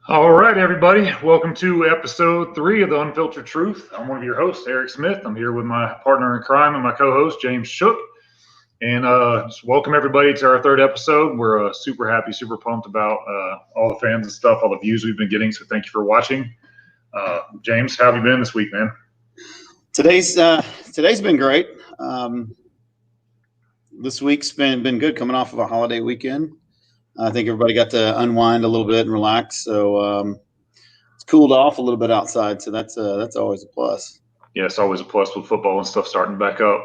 All right, everybody. Welcome to episode 3 of the Unfiltered Truth. I'm one of your hosts, Eric Smith. I'm here with my partner in crime and my co-host, James Shook. And just welcome everybody to our 3rd episode. We're super happy, super pumped about all the fans and stuff, all the views we've been getting. So thank you for watching. James, how have you been this week, man? Today's been great. This week's been good, coming off of a holiday weekend. I think everybody got to unwind a little bit and relax. So it's cooled off a little bit outside. So that's always a plus. Yeah, it's always a plus with football and stuff starting back up.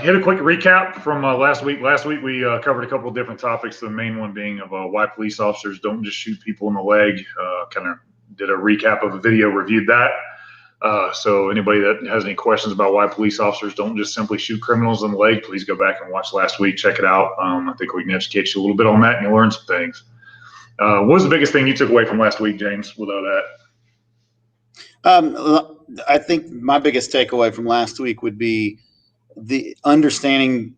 Hit a quick recap from last week. Last week we covered a couple of different topics. The main one being of why police officers don't just shoot people in the leg. Kind of did a recap of a video, reviewed that. So anybody that has any questions about why police officers don't just simply shoot criminals in the leg, please go back and watch last week. Check it out. I think we can educate you a little bit on that and you'll learn some things. What was the biggest thing you took away from last week, James, with all that? I think my biggest takeaway from last week would be the understanding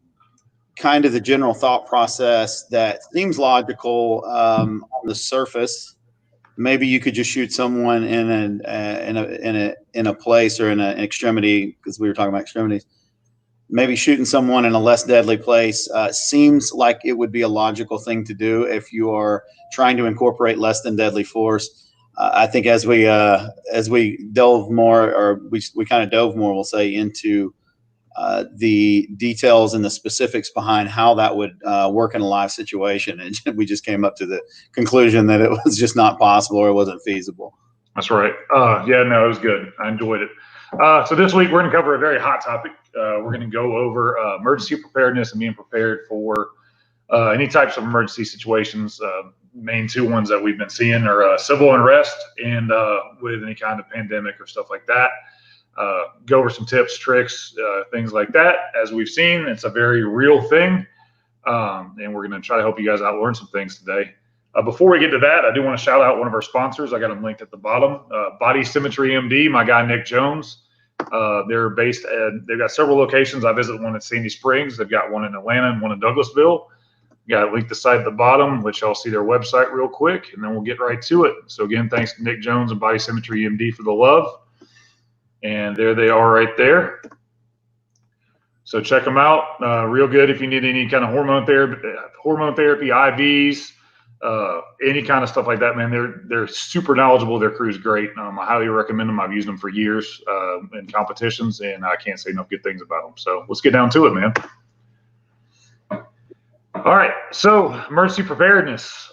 kind of the general thought process that seems logical on the surface. Maybe you could just shoot someone in a place or in an extremity, because we were talking about extremities. Maybe shooting someone in a less deadly place seems like it would be a logical thing to do if you are trying to incorporate less than deadly force. I think as we delve more, or we kind of dove more, we'll say, into the details and the specifics behind how that would work in a live situation. And we just came up to the conclusion that it was just not possible or it wasn't feasible. That's right. Yeah, no, it was good. I enjoyed it. So this week we're going to cover a very hot topic. We're going to go over emergency preparedness and being prepared for any types of emergency situations. Main 2 ones that we've been seeing are civil unrest and with any kind of pandemic or stuff like that. Go over some tips, tricks, things like that. As we've seen, it's a very real thing, and we're going to try to help you guys out learn some things today. Before we get to that, I do want to shout out one of our sponsors. I got them linked at the bottom. Body Symmetry MD, my guy Nick Jones. They're based they've got several locations. I visited one at Sandy Springs. They've got one in Atlanta and one in Douglasville. Got linked the site at the bottom, which y'all see their website real quick, and then we'll get right to it. So again, thanks to Nick Jones and Body Symmetry MD for the love. And there they are right there. So check them out. Real good if you need any kind of hormone therapy, IVs, any kind of stuff like that, man. They're super knowledgeable. Their crew's great. I highly recommend them. I've used them for years in competitions, and I can't say enough good things about them. So let's get down to it, man. All right, so emergency preparedness.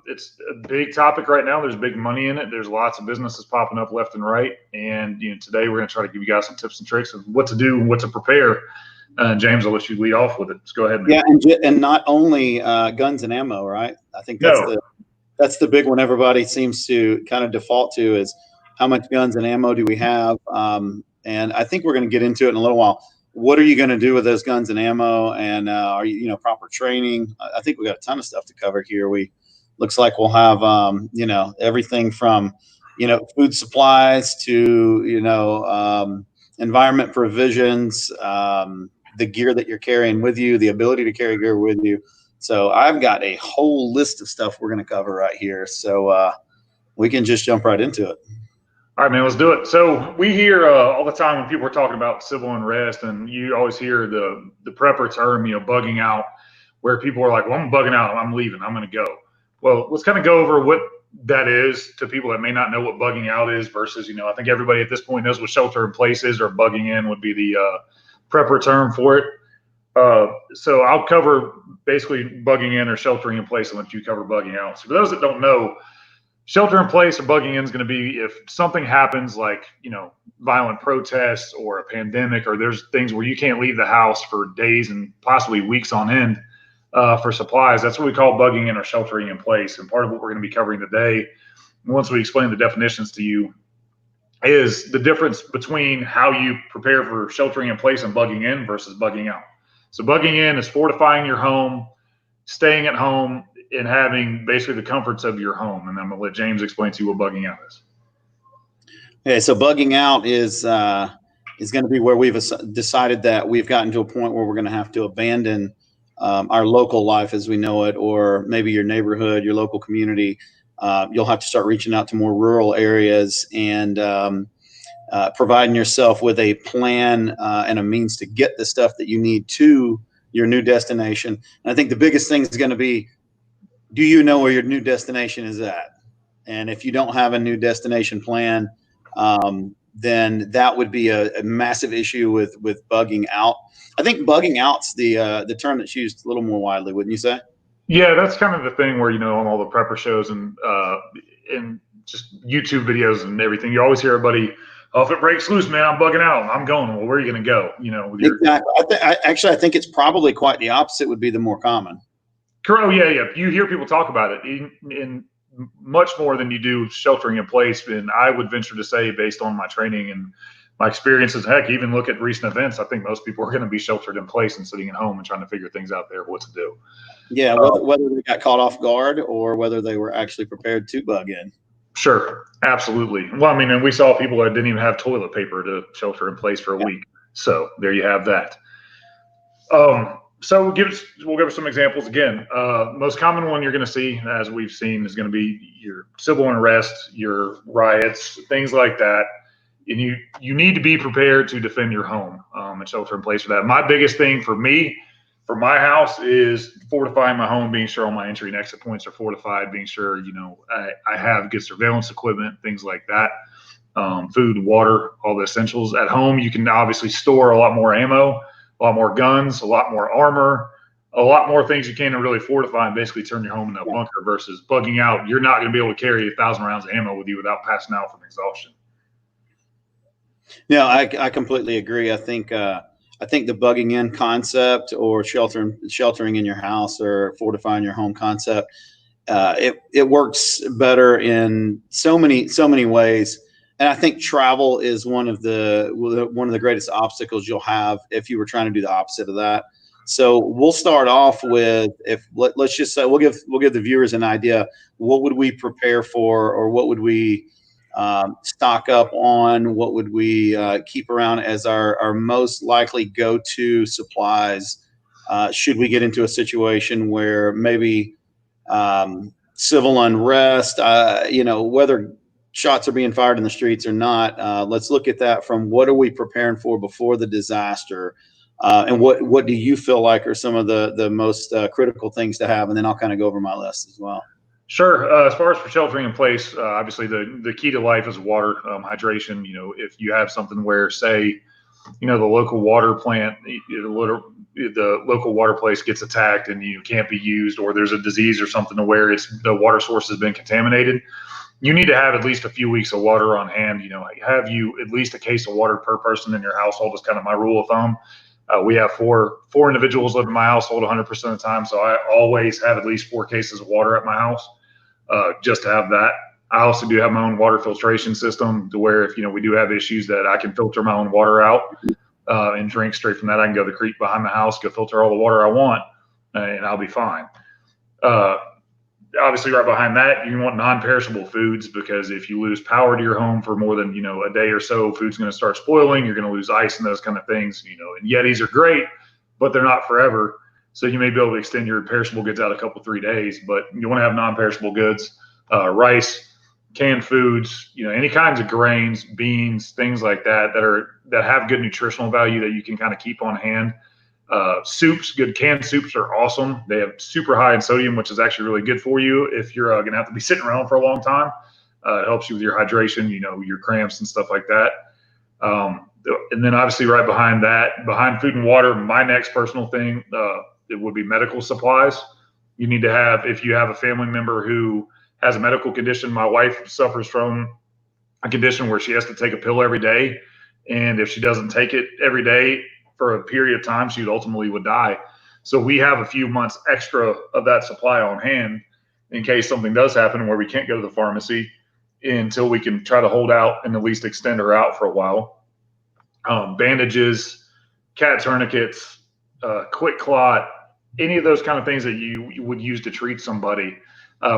It's a big topic right now. There's big money in it. There's lots of businesses popping up left and right. And today we're going to try to give you guys some tips and tricks of what to do and what to prepare. James, I'll let you lead off with it. Let's go ahead. Yeah, and not only guns and ammo, right? I think that's the big one everybody seems to kind of default to is how much guns and ammo do we have? And I think we're going to get into it in a little while. What are you going to do with those guns and ammo? And are you proper training? I think we got a ton of stuff to cover here. Looks like we'll have everything from food supplies to environment provisions, the gear that you're carrying with you, the ability to carry gear with you. So I've got a whole list of stuff we're going to cover right here. So we can just jump right into it. All right, man, let's do it. So we hear all the time when people are talking about civil unrest, and you always hear the prepper term, bugging out, where people are like, well, I'm bugging out. I'm leaving. I'm going to go. Well, let's kind of go over what that is to people that may not know what bugging out is versus, I think everybody at this point knows what shelter in place is, or bugging in would be the prepper term for it. So I'll cover basically bugging in or sheltering in place and let you cover bugging out. So for those that don't know, shelter in place or bugging in is going to be if something happens like, violent protests or a pandemic, or there's things where you can't leave the house for days and possibly weeks on end for supplies. That's what we call bugging in or sheltering in place. And part of what we're going to be covering today, once we explain the definitions to you, is the difference between how you prepare for sheltering in place and bugging in versus bugging out. So bugging in is fortifying your home, staying at home, and having basically the comforts of your home. And I'm going to let James explain to you what bugging out is. Okay, so bugging out is going to be where we've decided that we've gotten to a point where we're going to have to abandon our local life as we know it, or maybe your neighborhood, your local community, You'll have to start reaching out to more rural areas and providing yourself with a plan and a means to get the stuff that you need to your new destination. And I think the biggest thing is going to be, do you know where your new destination is at? And if you don't have a new destination plan, then that would be a massive issue with bugging out. I think bugging out's the term that's used a little more widely, wouldn't you say? Yeah, that's kind of the thing where, on all the prepper shows and just YouTube videos and everything, you always hear everybody, oh, if it breaks loose, man, I'm bugging out. I'm going. Well, where are you going to go? With your exactly. I think it's probably quite the opposite would be the more common. Oh, yeah. You hear people talk about it in much more than you do sheltering in place. And I would venture to say, based on my training and my experiences, heck, even look at recent events, I think most people are going to be sheltered in place and sitting at home and trying to figure things out there of what to do. Yeah, whether they got caught off guard or whether they were actually prepared to bug in. Sure, absolutely. Well, I mean, and we saw people that didn't even have toilet paper to shelter in place for a week. So there you have that. So we'll give some examples again. Most common one you're going to see, as we've seen, is going to be your civil unrest, your riots, things like that. And you need to be prepared to defend your home and shelter in place for that. My biggest thing for me, for my house, is fortifying my home, being sure all my entry and exit points are fortified, being sure, I have good surveillance equipment, things like that. Food, water, all the essentials. At home, you can obviously store a lot more ammo, a lot more guns, a lot more armor, a lot more things you can to really fortify and basically turn your home into a bunker versus bugging out. You're not going to be able to carry 1,000 rounds of ammo with you without passing out from exhaustion. No, I completely agree. I think the bugging in concept or sheltering in your house or fortifying your home concept, it works better in so many ways. And I think travel is one of the greatest obstacles you'll have if you were trying to do the opposite of that. So we'll start off with, let's just say we'll give the viewers an idea. What would we prepare for, or what would we stock up on? What would we keep around as our most likely go-to supplies should we get into a situation where maybe civil unrest, whether shots are being fired in the streets or not. Let's look at that from what are we preparing for before the disaster, and what do you feel like are some of the most critical things to have, and then I'll kind of go over my list as well. Sure. As far as for sheltering in place, obviously the key to life is water, hydration. If you have something where, say, the local water plant, the local water place gets attacked and you can't be used, or there's a disease or something to where the water source has been contaminated, you need to have at least a few weeks of water on hand. Have you at least a case of water per person in your household is kind of my rule of thumb. We have four individuals live in my household 100% of the time, so I always have at least 4 cases of water at my house, just to have that. I also do have my own water filtration system to where if we do have issues that I can filter my own water out and drink straight from that. I can go to the creek behind the house, go filter all the water I want, and I'll be fine. Obviously, right behind that, you want non-perishable foods, because if you lose power to your home for more than a day or so, food's going to start spoiling. You're going to lose ice and those kind of things. And Yetis are great, but they're not forever. So you may be able to extend your perishable goods out a couple, 3 days, but you want to have non-perishable goods, rice, canned foods, any kinds of grains, beans, things like that that have good nutritional value that you can kind of keep on hand. Soups, good canned soups are awesome. They have super high in sodium, which is actually really good for you if you're going to have to be sitting around for a long time. It helps you with your hydration, your cramps and stuff like that. And then obviously right behind that, behind food and water, my next personal thing, it would be medical supplies. You need to have, if you have a family member who has a medical condition. My wife suffers from a condition where she has to take a pill every day. And if she doesn't take it every day for a period of time, she ultimately would die. So we have a few months extra of that supply on hand in case something does happen where we can't go to the pharmacy until we can try to hold out and at least extend her out for a while. Bandages, cat tourniquets, quick clot, any of those kind of things that you would use to treat somebody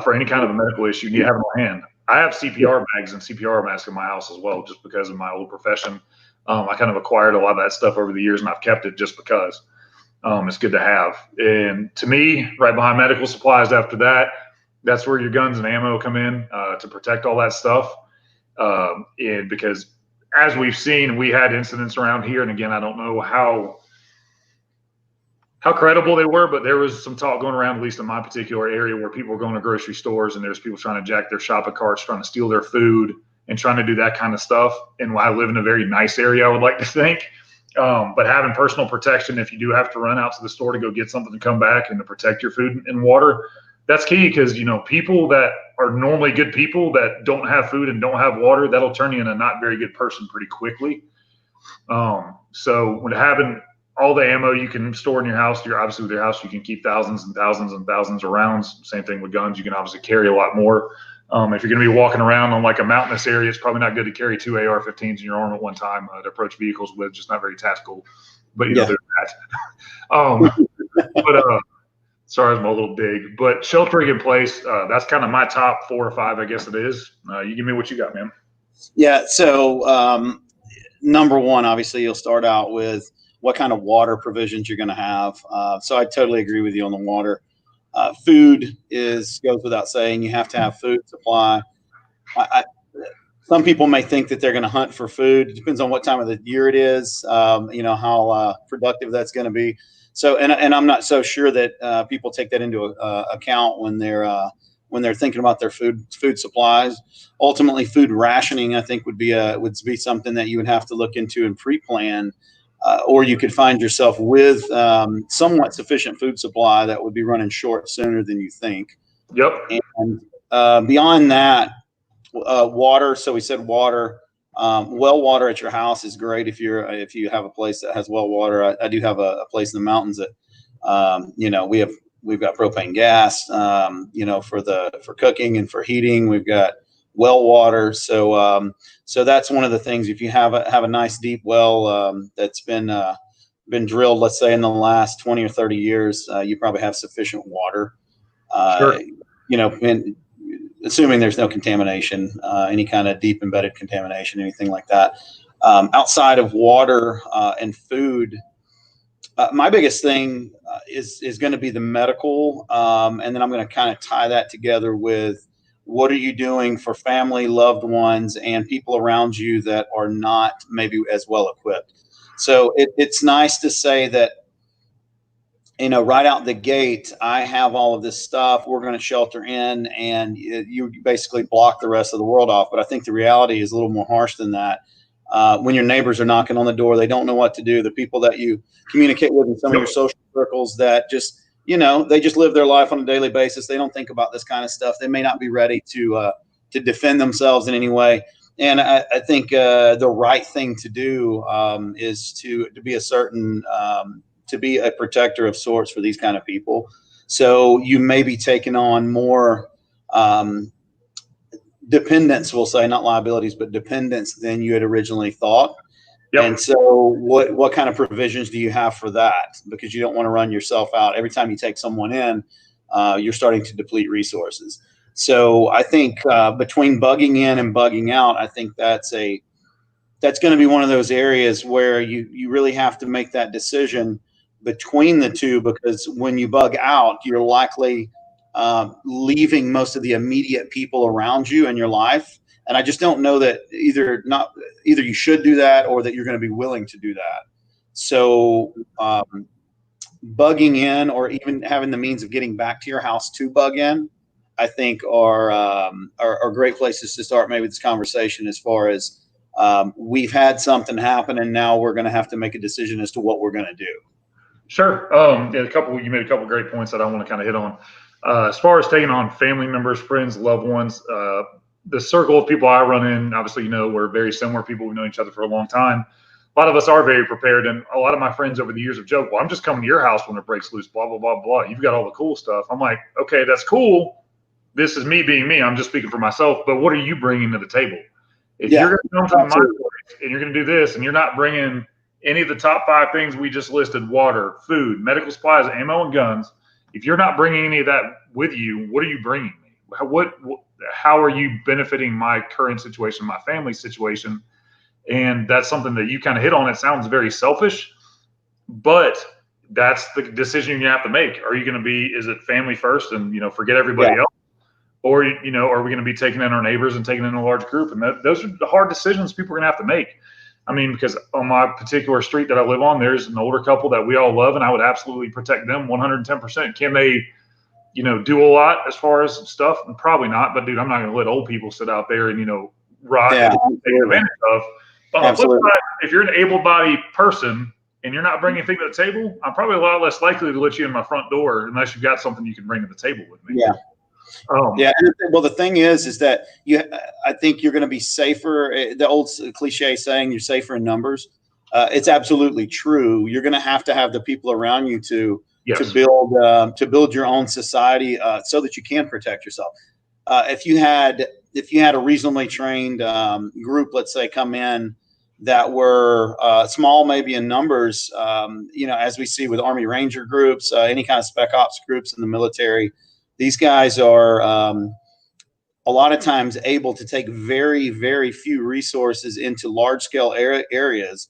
for any kind of a medical issue, you have them on hand. I have CPR bags and CPR masks in my house as well, just because of my old profession. I kind of acquired a lot of that stuff over the years, and I've kept it just because it's good to have. And to me, right behind medical supplies after that That's where your guns and ammo come in to protect all that stuff. And because as we've seen, we had incidents around here, and again, I don't know how credible they were, but there was some talk going around, at least in my particular area, where people were going to grocery stores and there's people trying to jack their shopping carts, trying to steal their food, and trying to do that kind of stuff. And I live in a very nice area, I would like to think. But having personal protection, if you do have to run out to the store to go get something to come back and to protect your food and water, that's key, because people that are normally good people that don't have food and don't have water, that'll turn you into a not very good person pretty quickly. So when having all the ammo you can store in your house, obviously with your house, you can keep thousands and thousands and thousands of rounds. Same thing with guns. You can obviously carry a lot more. If you're going to be walking around on like a mountainous area, it's probably not good to carry 2 AR-15s in your arm at one time to approach vehicles with. Just not very tactical. But there's that. But sorry, I'm a little big. But sheltering in place, that's kind of my top 4 or 5, I guess it is. You give me what you got, man. Yeah. So number one, obviously, you'll start out with what kind of water provisions you're going to have. So I totally agree with you on the water. Food goes without saying. You have to have food supply. Some people may think that they're going to hunt for food. It depends on what time of the year it is. How productive that's going to be. So, and I'm not so sure that people take that into account when they're thinking about their food supplies. Ultimately, food rationing, I think, would be something that you would have to look into and pre-plan. Or you could find yourself with somewhat sufficient food supply that would be running short sooner than you think. Yep. And beyond that, water. So we said water. Well water at your house is great if you have a place that has well water. I do have a place in the mountains that we've got propane gas. For cooking and for heating, we've got well water. So that's one of the things. If you have a nice deep well that's been drilled, let's say in the last 20 or 30 years, you probably have sufficient water. Sure. And assuming there's no contamination, any kind of deep embedded contamination, anything like that. Outside of water and food, my biggest thing is going to be the medical, and then I'm going to kind of tie that together with what are you doing for family, loved ones, and people around you that are not maybe as well equipped. So it's nice to say that, right out the gate, I have all of this stuff. We're going to shelter in, and you basically block the rest of the world off. But I think the reality is a little more harsh than that. When your neighbors are knocking on the door, they don't know what to do. The people that you communicate with in some of your social circles that just, they just live their life on a daily basis. They don't think about this kind of stuff. They may not be ready to defend themselves in any way. And I think the right thing to do is to be to be a protector of sorts for these kind of people. So you may be taking on more dependents, we'll say, not liabilities, but dependents than you had originally thought. Yep. And so what kind of provisions do you have for that? Because you don't want to run yourself out. Every time you take someone in, you're starting to deplete resources. So I think between bugging in and bugging out, I think that's going to be one of those areas where you really have to make that decision between the two, because when you bug out, you're likely leaving most of the immediate people around you in your life. And I just don't know that either you should do that or that you're going to be willing to do that. So bugging in, or even having the means of getting back to your house to bug in, I think are great places to start maybe this conversation, as far as we've had something happen and now we're going to have to make a decision as to what we're going to do. Sure. You made a couple great points that I want to kind of hit on. As far as taking on family members, friends, loved ones, the circle of people I run in, obviously, we're very similar people. We've known each other for a long time. A lot of us are very prepared, and a lot of my friends over the years have joked, well, I'm just coming to your house when it breaks loose, blah, blah, blah, blah. You've got all the cool stuff. I'm like, okay, that's cool. This is me being me. I'm just speaking for myself, but what are you bringing to the table? If you're going to come to my place and you're going to do this, and you're not bringing any of the top 5 things we just listed, water, food, medical supplies, ammo, and guns, if you're not bringing any of that with you, what are you bringing me? How are you benefiting my current situation, my family situation? And that's something that you kind of hit on. It sounds very selfish, but that's the decision you have to make. Are you going to is it family first and, forget everybody else? or, you know, are we going to be taking in our neighbors and taking in a large group? And those are the hard decisions people are going to have to make. I mean, because on my particular street that I live on, there's an older couple that we all love, and I would absolutely protect them 110%. Can they, you know, do a lot as far as stuff? And probably not. But dude, I'm not going to let old people sit out there and, you know, rot and take advantage of. But on the flip side, if you're an able-bodied person and you're not bringing anything to the table, I'm probably a lot less likely to let you in my front door unless you've got something you can bring to the table with me. Yeah. Yeah. Well, the thing is that I think you're going to be safer. The old cliche saying, you're safer in numbers. It's absolutely true. You're going to have the people around you to build your own society so that you can protect yourself. If you had a reasonably trained group, let's say, come in that were small, maybe in numbers, you know, as we see with Army Ranger groups, any kind of spec ops groups in the military, these guys are a lot of times able to take very, very few resources into large scale areas.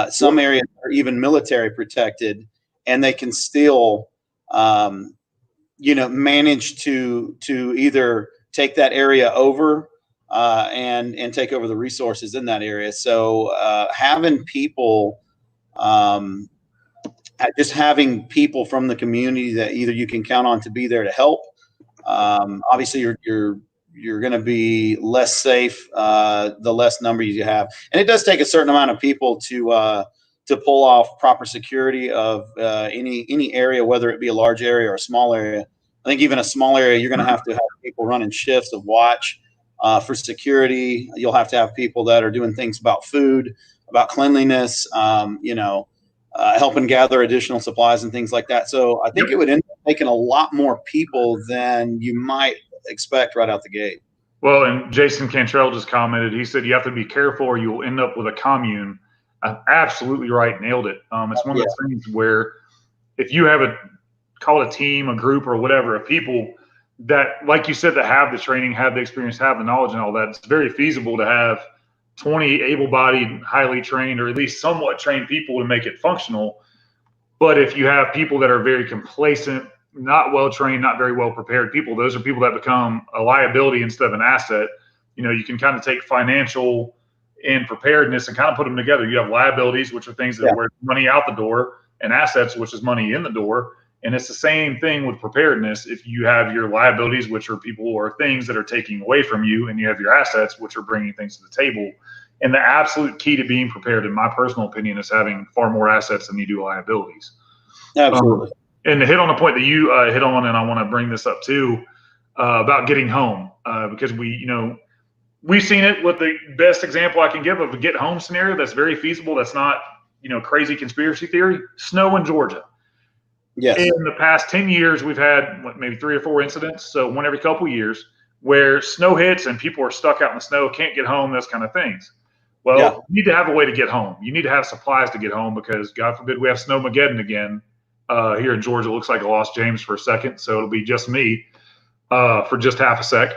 Some areas are even military protected, and they can still, you know, manage to either take that area over and take over the resources in that area. So having people, just having people from the community that either you can count on to be there to help. Obviously, you're going to be less safe the less number you have, and it does take a certain amount of people to pull off proper security of any area, whether it be a large area or a small area. I think even a small area, you're going to have people running shifts of watch for security. You'll have to have people that are doing things about food, about cleanliness, you know, helping gather additional supplies and things like that. So I think it would end up taking a lot more people than you might expect right out the gate. Well, and Jason Cantrell just commented, he said, you have to be careful or you'll end up with a commune. Absolutely right. Nailed it. It's one of those things where if you have call it a team, a group, or whatever, of people that, like you said, that have the training, have the experience, have the knowledge and all that, it's very feasible to have 20 able-bodied, highly trained, or at least somewhat trained people to make it functional. But if you have people that are very complacent, not well-trained, not very well-prepared people, those are people that become a liability instead of an asset. You know, you can kind of take financial and preparedness and kind of put them together. You have liabilities, which are things that are worth money out the door, and assets, which is money in the door. And it's the same thing with preparedness. If you have your liabilities, which are people or things that are taking away from you, and you have your assets, which are bringing things to the table. And the absolute key to being prepared, in my personal opinion, is having far more assets than you do liabilities. Absolutely. And to hit on the point that you hit on, and I want to bring this up too, about getting home, because we've seen it with the best example I can give of a get home scenario that's very feasible. That's not, crazy conspiracy theory. Snow in Georgia. Yes. In the past 10 years, we've had maybe 3 or 4 incidents, so one every couple of years, where snow hits and people are stuck out in the snow, can't get home, those kind of things. Well, you need to have a way to get home. You need to have supplies to get home because, God forbid, we have Snowmageddon again here in Georgia. It looks like I lost James for a second, so it'll be just me for just half a sec.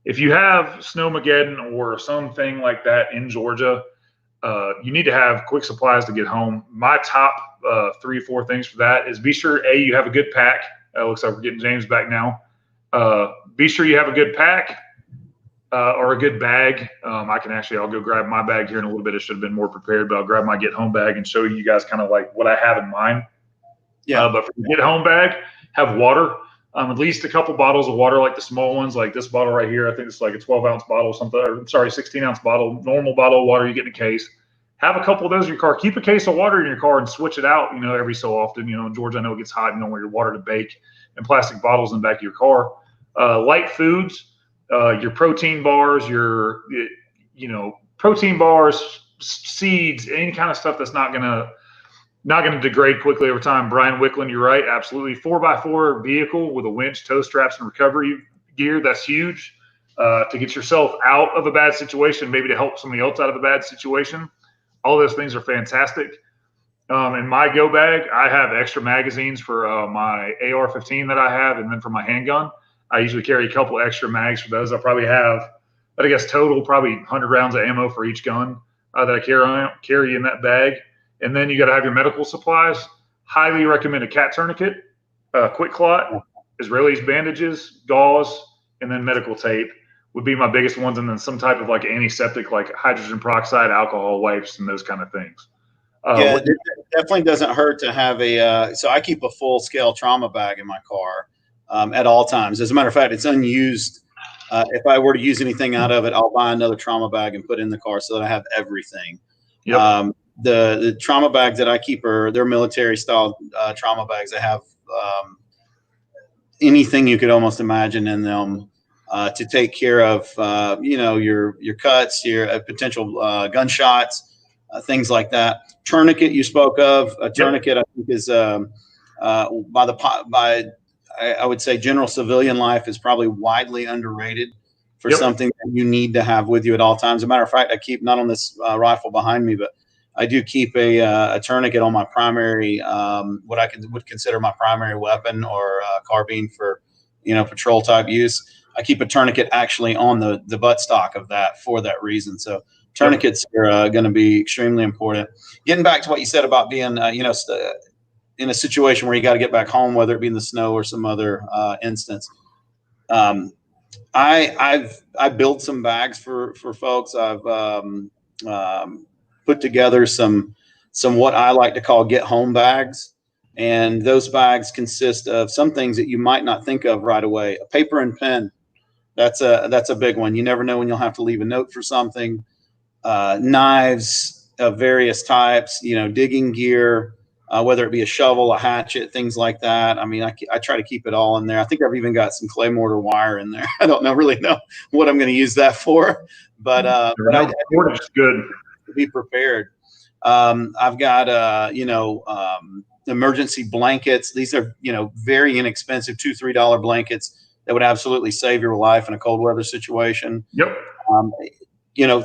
If you have Snowmageddon or something like that in Georgia, you need to have quick supplies to get home. My top 3 or 4 things for that is be sure, A, you have a good pack. Looks like we're getting James back now. Be sure you have a good pack or a good bag. I'll go grab my bag here in a little bit. It should have been more prepared, but I'll grab my get home bag and show you guys kind of like what I have in mind. But for the get home bag, have water. At least a couple bottles of water, like the small ones, like this bottle right here. I think it's like a 12-ounce bottle or something. 16-ounce bottle, normal bottle of water you get in a case. Have a couple of those in your car. Keep a case of water in your car and switch it out, every so often. In Georgia, I know it gets hot. You don't want your water to bake in plastic bottles in the back of your car. Light foods, your protein bars, protein bars, seeds, any kind of stuff that's not going to degrade quickly over time. Brian Wickland, you're right. Absolutely. 4x4 vehicle with a winch, tow straps, and recovery gear. That's huge to get yourself out of a bad situation, maybe to help somebody else out of a bad situation. All those things are fantastic. In my go bag, I have extra magazines for my AR-15 that I have, and then for my handgun, I usually carry a couple extra mags for those. I probably have, total probably 100 rounds of ammo for each gun that I carry in that bag. And then you got to have your medical supplies. Highly recommend a cat tourniquet, quick clot, Israelis bandages, gauze, and then medical tape would be my biggest ones, and then some type of like antiseptic, like hydrogen peroxide, alcohol wipes, and those kind of things. Yeah, it definitely doesn't hurt to have a. So I keep a full scale trauma bag in my car at all times. As a matter of fact, it's unused. If I were to use anything out of it, I'll buy another trauma bag and put it in the car so that I have everything. Yep. The trauma bags that I keep they're military style trauma bags. They have anything you could almost imagine in them to take care of, your cuts, your potential gunshots. Things like that. Tourniquet you spoke of. A tourniquet, I think, is I would say general civilian life is probably widely underrated for something that you need to have with you at all times. As a matter of fact, I keep not on this rifle behind me, but I do keep a tourniquet on my primary, what I would consider my primary weapon or carbine for, patrol type use. I keep a tourniquet actually on the buttstock of that for that reason. So tourniquets are going to be extremely important. Getting back to what you said about being, in a situation where you got to get back home, whether it be in the snow or some other instance. I build some bags for folks. I've put together some what I like to call get home bags, and those bags consist of some things that you might not think of right away. A paper and pen. That's a big one. You never know when you'll have to leave a note for something. Knives of various types, digging gear, whether it be a shovel, a hatchet, things like that. I mean, I try to keep it all in there. I think I've even got some clay mortar wire in there. I don't really know what I'm going to use that for, but I good to be prepared. I've got, emergency blankets. These are, very inexpensive, $2-3 blankets that would absolutely save your life in a cold weather situation. Yep.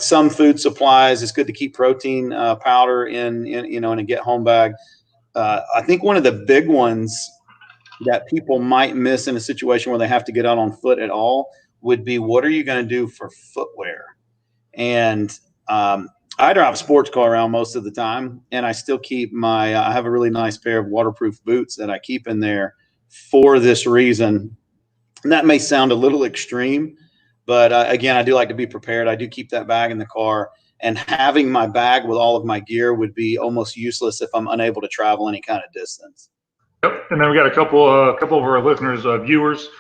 Some food supplies. It's good to keep protein powder in a get home bag. I think one of the big ones that people might miss in a situation where they have to get out on foot at all would be, what are you going to do for footwear? And I drive a sports car around most of the time, and I still keep I have a really nice pair of waterproof boots that I keep in there for this reason. And that may sound a little extreme, but again, I do like to be prepared. I do keep that bag in the car, and having my bag with all of my gear would be almost useless if I'm unable to travel any kind of distance. Yep. And then we got a couple of our listeners, viewers.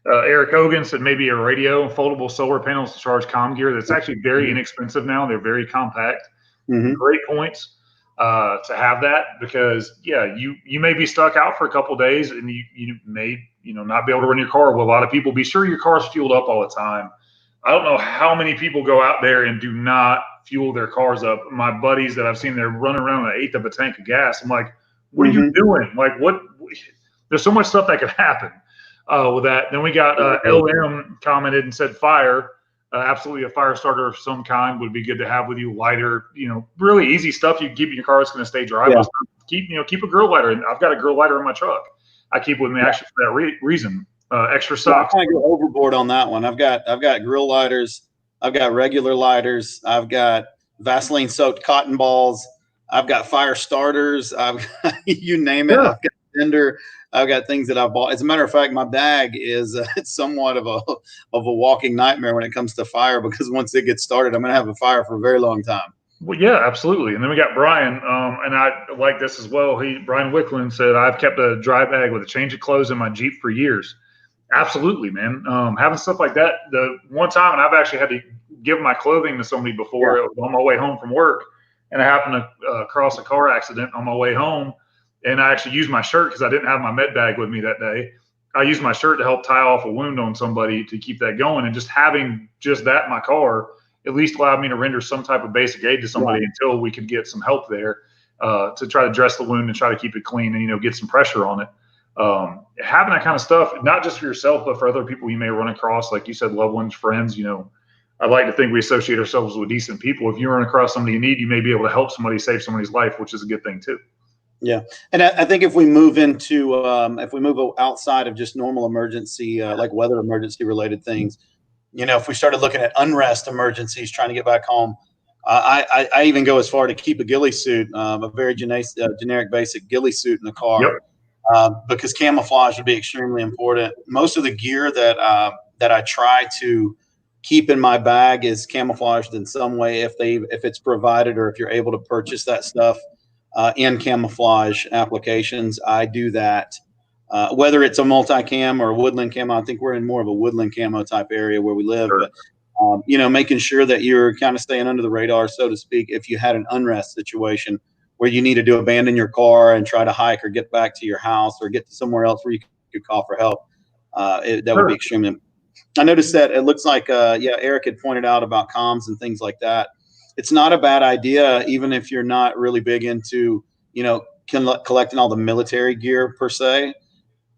Eric Hogan said maybe a radio, foldable solar panels to charge comm gear. That's actually very inexpensive now. They're very compact. Mm-hmm. Great points to have that, because you may be stuck out for a couple of days, and you may not be able to run your car. Well, a lot of people, be sure your car's fueled up all the time. I don't know how many people go out there and do not fuel their cars up. My buddies that I've seen, they're running around an eighth of a tank of gas. I'm like, what are you doing? Like, what? There's so much stuff that could happen with that. Then we got LM commented and said fire. Absolutely, a fire starter of some kind would be good to have with you. Lighter, really easy stuff you keep in your car. It's going to stay dry. Yeah. Keep a grill lighter. And I've got a grill lighter in my truck. I keep with me actually for that reason. Extra socks. I kind of go overboard on that one. I've got grill lighters. I've got regular lighters. I've got Vaseline soaked cotton balls. I've got fire starters. I've got, you name it. I've got tinder. I've got things that I've bought. As a matter of fact, my bag is it's somewhat of a walking nightmare when it comes to fire, because once it gets started, I'm going to have a fire for a very long time. Well, yeah, absolutely. And then we got Brian, and I like this as well. Brian Wickland said, I've kept a dry bag with a change of clothes in my Jeep for years. Absolutely, man. Having stuff like that. The one time, and I've actually had to give my clothing to somebody before. It was on my way home from work, and I happened to cross a car accident on my way home, and I actually used my shirt because I didn't have my med bag with me that day. I used my shirt to help tie off a wound on somebody to keep that going, and just having just that in my car at least allowed me to render some type of basic aid to somebody until we could get some help there to try to dress the wound and try to keep it clean and, get some pressure on it. Having that kind of stuff, not just for yourself, but for other people you may run across, like you said, loved ones, friends, I'd like to think we associate ourselves with decent people. If you run across somebody in need, you may be able to help somebody, save somebody's life, which is a good thing too. Yeah. And I think if we move outside of just normal emergency, like weather emergency related things, if we started looking at unrest emergencies, trying to get back home, I even go as far to keep a ghillie suit, a very generic basic ghillie suit in the car. Yep. Because camouflage would be extremely important. Most of the gear that that I try to keep in my bag is camouflaged in some way if it's provided, or if you're able to purchase that stuff in camouflage applications. I do that. Whether it's a multicam or a woodland camo, I think we're in more of a woodland camo type area where we live, Sure. but making sure that you're kind of staying under the radar, so to speak, if you had an unrest situation where you needed to abandon your car and try to hike or get back to your house or get to somewhere else where you could call for help. That would be extremely important. I noticed that it looks like, Eric had pointed out about comms and things like that. It's not a bad idea, even if you're not really big into, collecting all the military gear per se.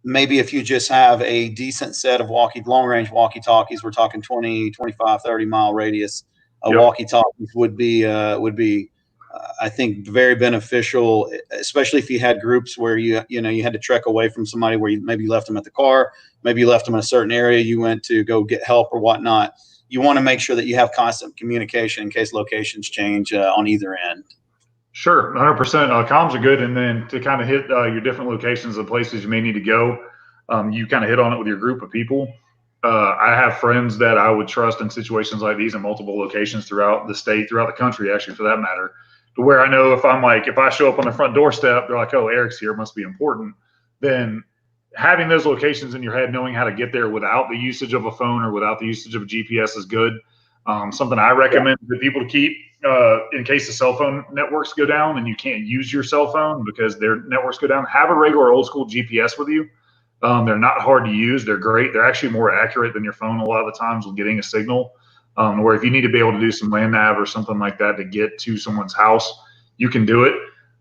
Maybe if you just have a decent set of long-range walkie-talkies, we're talking 20, 25, 30-mile radius. Walkie-talkies would be, I think, very beneficial, especially if you had groups where you had to trek away from somebody, where you maybe left them at the car, maybe you left them in a certain area, you went to go get help or whatnot. You want to make sure that you have constant communication in case locations change on either end. Sure, 100%. Comms are good, and then to kind of hit your different locations and places you may need to go, you kind of hit on it with your group of people. I have friends that I would trust in situations like these in multiple locations throughout the state, throughout the country, actually, for that matter, to where I know if I show up on the front doorstep, they're like, oh, Eric's here, must be important. Then having those locations in your head, knowing how to get there without the usage of a phone or without the usage of a GPS is good. Something I recommend to people to keep in case the cell phone networks go down and you can't use your cell phone because their networks go down. Have a regular old school GPS with you. They're not hard to use. They're great. They're actually more accurate than your phone a lot of the times with getting a signal. Where if you need to be able to do some land nav or something like that to get to someone's house, you can do it.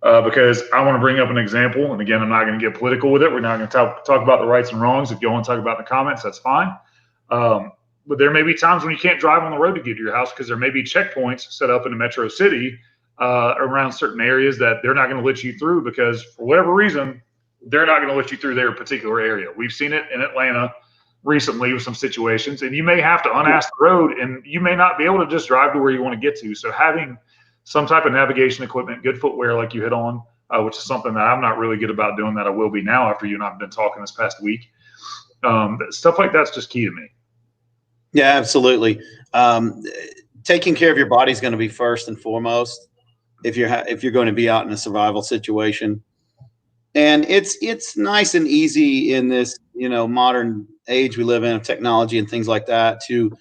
Because I want to bring up an example. And again, I'm not going to get political with it. We're not going to talk about the rights and wrongs. If you want to talk about the comments, that's fine. But there may be times when you can't drive on the road to get to your house because there may be checkpoints set up in a metro city around certain areas that they're not going to let you through because for whatever reason, they're not going to let you through their particular area. We've seen it in Atlanta recently with some situations, and you may have to unask the road, and you may not be able to just drive to where you want to get to. So having some type of navigation equipment, good footwear like you hit on, which is something that I'm not really good about doing that I will be now after you and I have been talking this past week. Stuff like that's just key to me. Yeah, absolutely. Taking care of your body is going to be first and foremost if you're going to be out in a survival situation. And it's nice and easy in this, modern age we live in of technology and things like that to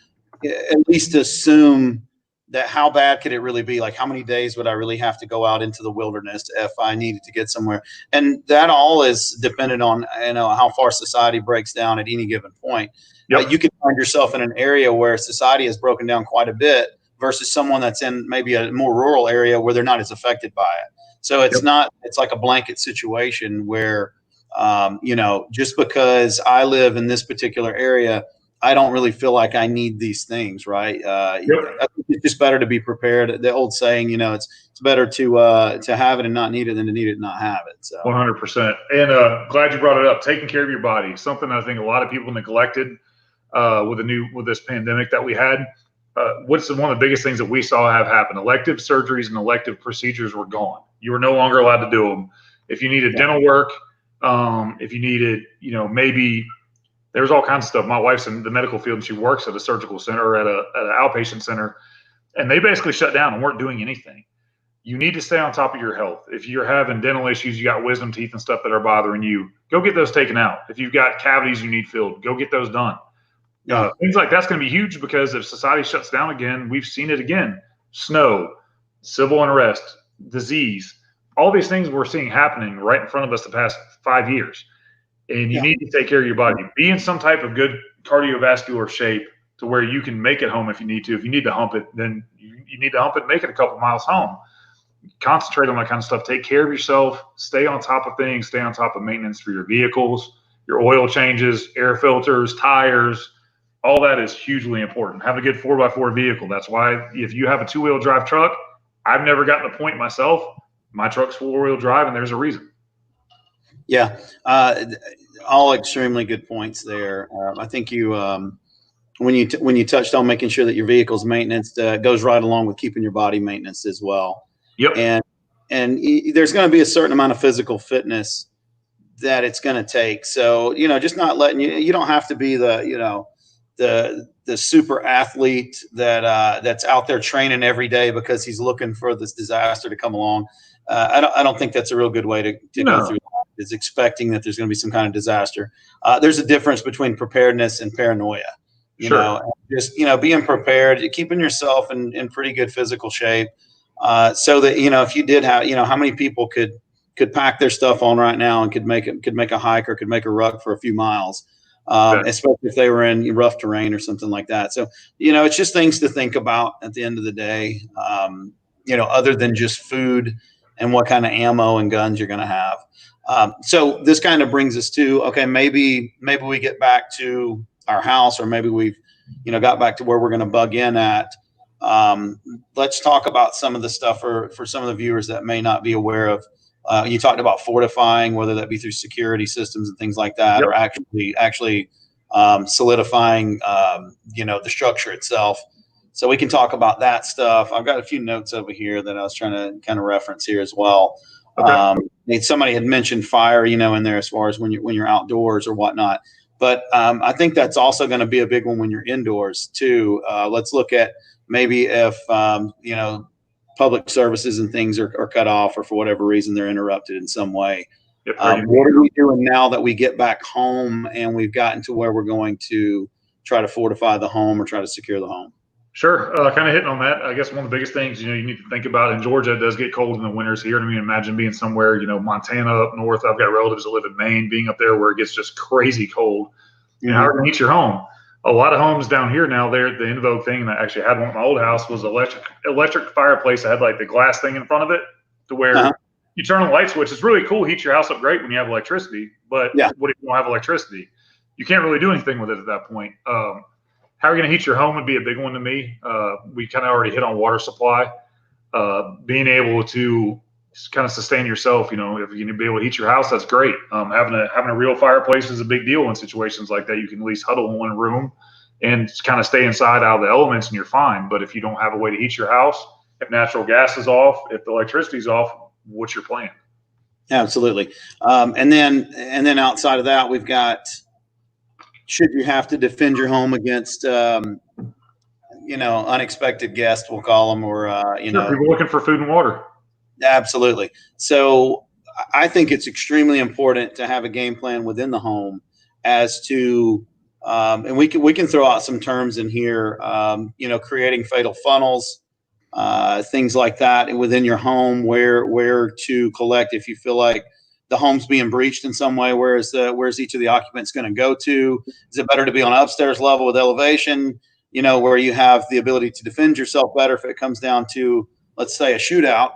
at least assume that how bad could it really be? Like, how many days would I really have to go out into the wilderness if I needed to get somewhere? And that all is dependent on, how far society breaks down at any given point. Yep. You can find yourself in an area where society has broken down quite a bit versus someone that's in maybe a more rural area where they're not as affected by it. So it's like a blanket situation where, just because I live in this particular area, I don't really feel like I need these things, right? I think it's just better to be prepared. The old saying, it's better to have it and not need it than to need it and not have it. So 100%. And glad you brought it up. Taking care of your body, something I think a lot of people neglected with this pandemic that we had. What's one of the biggest things that we saw have happen? Elective surgeries and elective procedures were gone. You were no longer allowed to do them. If you needed dental work, if you needed, maybe there's all kinds of stuff. My wife's in the medical field and she works at a surgical center or at an outpatient center, and they basically shut down and weren't doing anything. You need to stay on top of your health. If you're having dental issues, you got wisdom teeth and stuff that are bothering you, go get those taken out. If you've got cavities you need filled, go get those done. Things like that's going to be huge because if society shuts down again, we've seen it again. Snow, civil unrest, disease, all these things we're seeing happening right in front of us the past 5 years. And you need to take care of your body. Be in some type of good cardiovascular shape to where you can make it home if you need to. If you need to hump it, then you need to hump it and make it a couple miles home. Concentrate on that kind of stuff. Take care of yourself. Stay on top of things. Stay on top of maintenance for your vehicles, your oil changes, air filters, tires. All that is hugely important. Have a good 4x4 vehicle. That's why if you have a two-wheel drive truck, I've never gotten the point myself. My truck's four-wheel drive, and there's a reason. Yeah, all extremely good points there. I think you, when you touched on making sure that your vehicle's maintenance goes right along with keeping your body maintenance as well. Yep. And there's going to be a certain amount of physical fitness that it's going to take. So just not letting you don't have to be the the super athlete that's out there training every day because he's looking for this disaster to come along. I don't think that's a real good way to go through life, is expecting that there's going to be some kind of disaster. There's a difference between preparedness and paranoia. Just being prepared, keeping yourself in pretty good physical shape, so that if you did have how many people could pack their stuff on right now and could make a hike or could make a ruck for a few miles. Especially if they were in rough terrain or something like that. So, it's just things to think about at the end of the day, other than just food and what kind of ammo and guns you're going to have. So this kind of brings us to, okay, maybe we get back to our house, or maybe we've, got back to where we're going to bug in at. Let's talk about some of the stuff for some of the viewers that may not be aware of. You talked about fortifying, whether that be through security systems and things like that, or actually solidifying, the structure itself. So we can talk about that stuff. I've got a few notes over here that I was trying to kind of reference here as well. Okay. Somebody had mentioned fire, in there as far as when you're outdoors or whatnot. But I think that's also going to be a big one when you're indoors too. Let's look at maybe if public services and things are cut off, or for whatever reason they're interrupted in some way. What are we doing now that we get back home and we've gotten to where we're going to try to fortify the home or try to secure the home? Sure. Kind of hitting on that. I guess one of the biggest things, you need to think about in Georgia, it does get cold in the winters here. I mean, imagine being somewhere, Montana up north. I've got relatives that live in Maine, being up there where it gets just crazy cold. How are you going to heat your home? A lot of homes down here now, the in vogue thing, and I actually had one at my old house, was electric fireplace that had like the glass thing in front of it, to where you turn on the light switch. It's really cool, heats your house up great when you have electricity, but what if you don't have electricity? You can't really do anything with it at that point. How are you going to heat your home would be a big one to me. We kind of already hit on water supply. Being able to kind of sustain yourself, if you're going to be able to heat your house, that's great. Having a real fireplace is a big deal in situations like that. You can at least huddle in one room and kind of stay inside out of the elements, and you're fine. But if you don't have a way to heat your house, if natural gas is off, if the electricity is off, what's your plan? Absolutely. And then outside of that, we've got, should you have to defend your home against, unexpected guests, we'll call them, or, people looking for food and water. Absolutely. So I think it's extremely important to have a game plan within the home as to, and we can throw out some terms in here, creating fatal funnels, things like that within your home, where to collect if you feel like the home's being breached in some way. Where's each of the occupants going to go to? Is it better to be on an upstairs level with elevation, where you have the ability to defend yourself better if it comes down to, let's say, a shootout?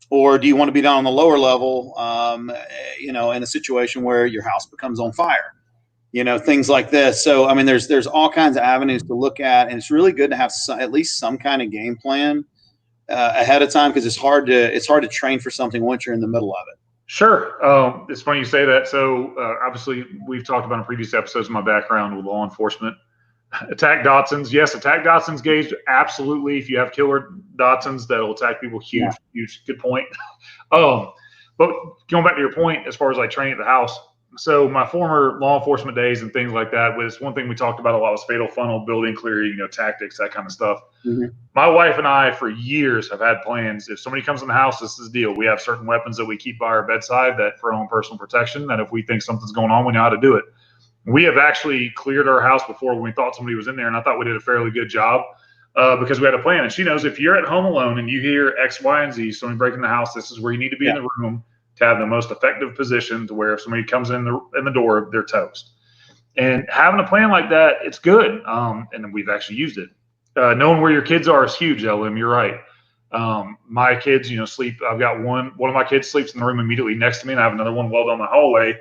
Or do you want to be down on the lower level, in a situation where your house becomes on fire, things like this. So, I mean, there's all kinds of avenues to look at, and it's really good to have at least some kind of game plan ahead of time, because it's hard to train for something once you're in the middle of it. Sure. It's funny you say that. So obviously we've talked about in previous episodes of my background with law enforcement. Attack Dachshunds. Yes, attack Dachshunds gauged. Absolutely. If you have killer Dachshunds that'll attack people, huge. Good point. But going back to your point, as far as like training at the house. So my former law enforcement days and things like that, was one thing we talked about a lot was fatal funnel, building clearing, tactics, that kind of stuff. Mm-hmm. My wife and I for years have had plans. If somebody comes in the house, this is the deal. We have certain weapons that we keep by our bedside that for our own personal protection, that if we think something's going on, we know how to do it. We have actually cleared our house before when we thought somebody was in there, and I thought we did a fairly good job because we had a plan. And she knows if you're at home alone and you hear X, Y, and Z, somebody breaking the house, this is where you need to be in the room to have the most effective position to where if somebody comes in the door, they're toast. And having a plan like that, it's good. And we've actually used it. Knowing where your kids are is huge, LM. You're right. My kids, sleep. I've got one of my kids sleeps in the room immediately next to me, and I have another one well down the hallway.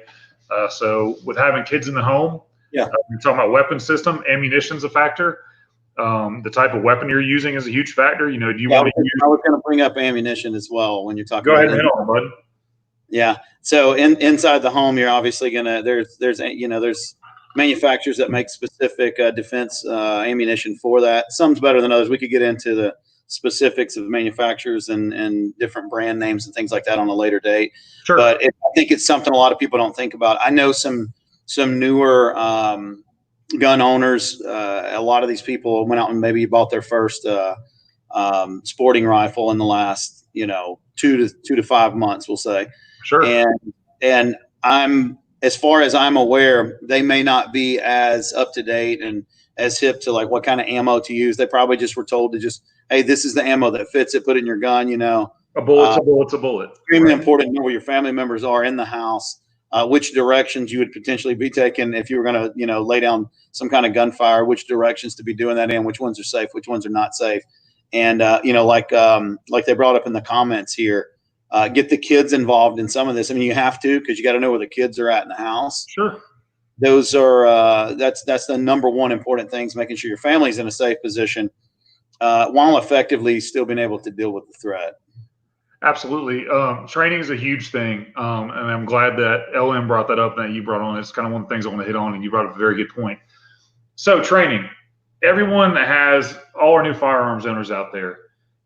So with having kids in the home, we're talking about weapon system, ammunition's a factor. The type of weapon you're using is a huge factor. Do you want to use? I was going to bring up ammunition as well when you're talking. Go ahead and hit on, bud. Yeah. So inside the home, you're obviously gonna there's manufacturers that make specific defense ammunition for that. Some's better than others. We could get into the specifics of manufacturers and different brand names and things like that on a later date. Sure. But I think it's something a lot of people don't think about. I know some newer gun owners, a lot of these people went out and maybe bought their first sporting rifle in the last, 2 to 5 months, we'll say. Sure. And I'm, as far as I'm aware, they may not be as up to date and as hip to like what kind of ammo to use. They probably just were told to just, hey, this is the ammo that fits it, put it in your gun, A bullet's a bullet's a bullet. Extremely important to know where your family members are in the house, which directions you would potentially be taking if you were going to, lay down some kind of gunfire, which directions to be doing that in, which ones are safe, which ones are not safe. And, like they brought up in the comments here, get the kids involved in some of this. I mean, you have to, because you got to know where the kids are at in the house. Sure. Those are that's the number one important things, making sure your family's in a safe position while effectively still being able to deal with the threat. Absolutely. Training is a huge thing. And I'm glad that LM brought that up and that you brought on. It's kind of one of the things I want to hit on, and you brought up a very good point. So training, everyone that has all our new firearms owners out there,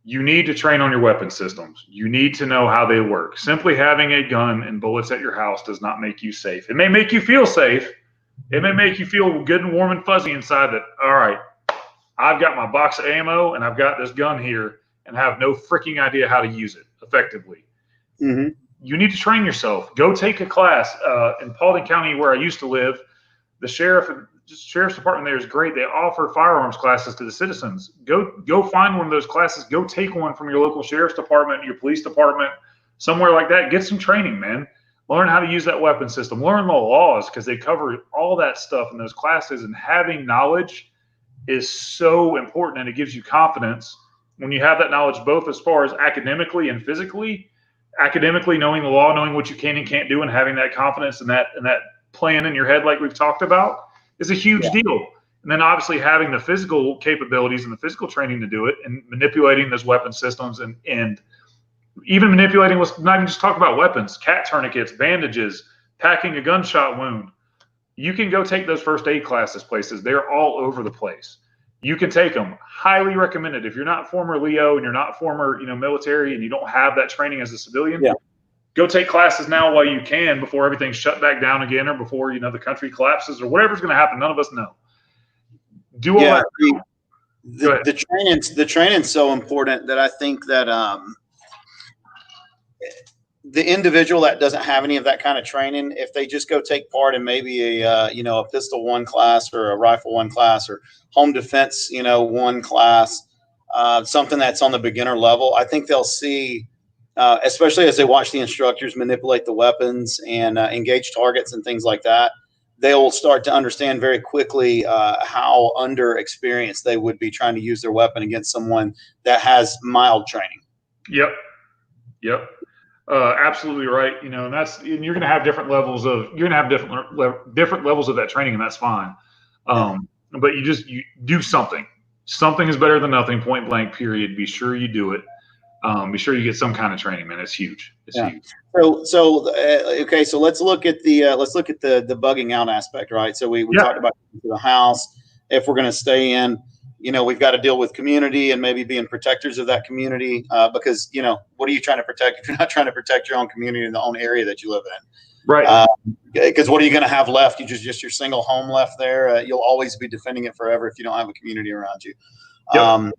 you need to train on your weapon systems. You need to know how they work. Simply having a gun and bullets at your house does not make you safe. It may make you feel safe. It may make you feel good and warm and fuzzy inside that, all right, I've got my box of ammo and I've got this gun here and have no freaking idea how to use it effectively. Mm-hmm. You need to train yourself. Go take a class. In Paulding County, where I used to live, the sheriff's department there is great. They offer firearms classes to the citizens. Go find one of those classes. Go take one from your local sheriff's department, your police department, somewhere like that. Get some training, man. Learn how to use that weapon system. Learn the laws, because they cover all that stuff in those classes. And having knowledge is so important, and it gives you confidence when you have that knowledge, both as far as academically and physically. Academically, knowing the law, knowing what you can and can't do, and having that confidence and that plan in your head, like we've talked about, is a huge deal. And then obviously having the physical capabilities and the physical training to do it, and manipulating those weapon systems, and even manipulating, let's not even just talk about weapons, cat tourniquets, bandages, packing a gunshot wound. You can go take those first aid classes places. They're all over the place. You can take them. Highly recommended. If you're not former Leo and you're not former, military, and you don't have that training as a civilian, go take classes now while you can, before everything's shut back down again, or before, the country collapses, or whatever's going to happen. None of us know. Do all that. The training's so important that I think that the individual that doesn't have any of that kind of training, if they just go take part in maybe a pistol one class, or a rifle one class, or home defense, one class, something that's on the beginner level, I think they'll see, especially as they watch the instructors manipulate the weapons and engage targets and things like that, they'll start to understand very quickly how underexperienced they would be trying to use their weapon against someone that has mild training. Yep. Absolutely right. And you're going to have different levels of that training, and that's fine. But you do something. Something is better than nothing. Point blank. Period. Be sure you do it. Be sure you get some kind of training, man. It's huge. Huge. Okay. So let's look at the bugging out aspect, right? So we talked about the house. If we're going to stay in, we've got to deal with community and maybe being protectors of that community, because, what are you trying to protect if you're not trying to protect your own community in the own area that you live in? Right. Because what are you going to have left? You just your single home left there. You'll always be defending it forever if you don't have a community around you. Yep.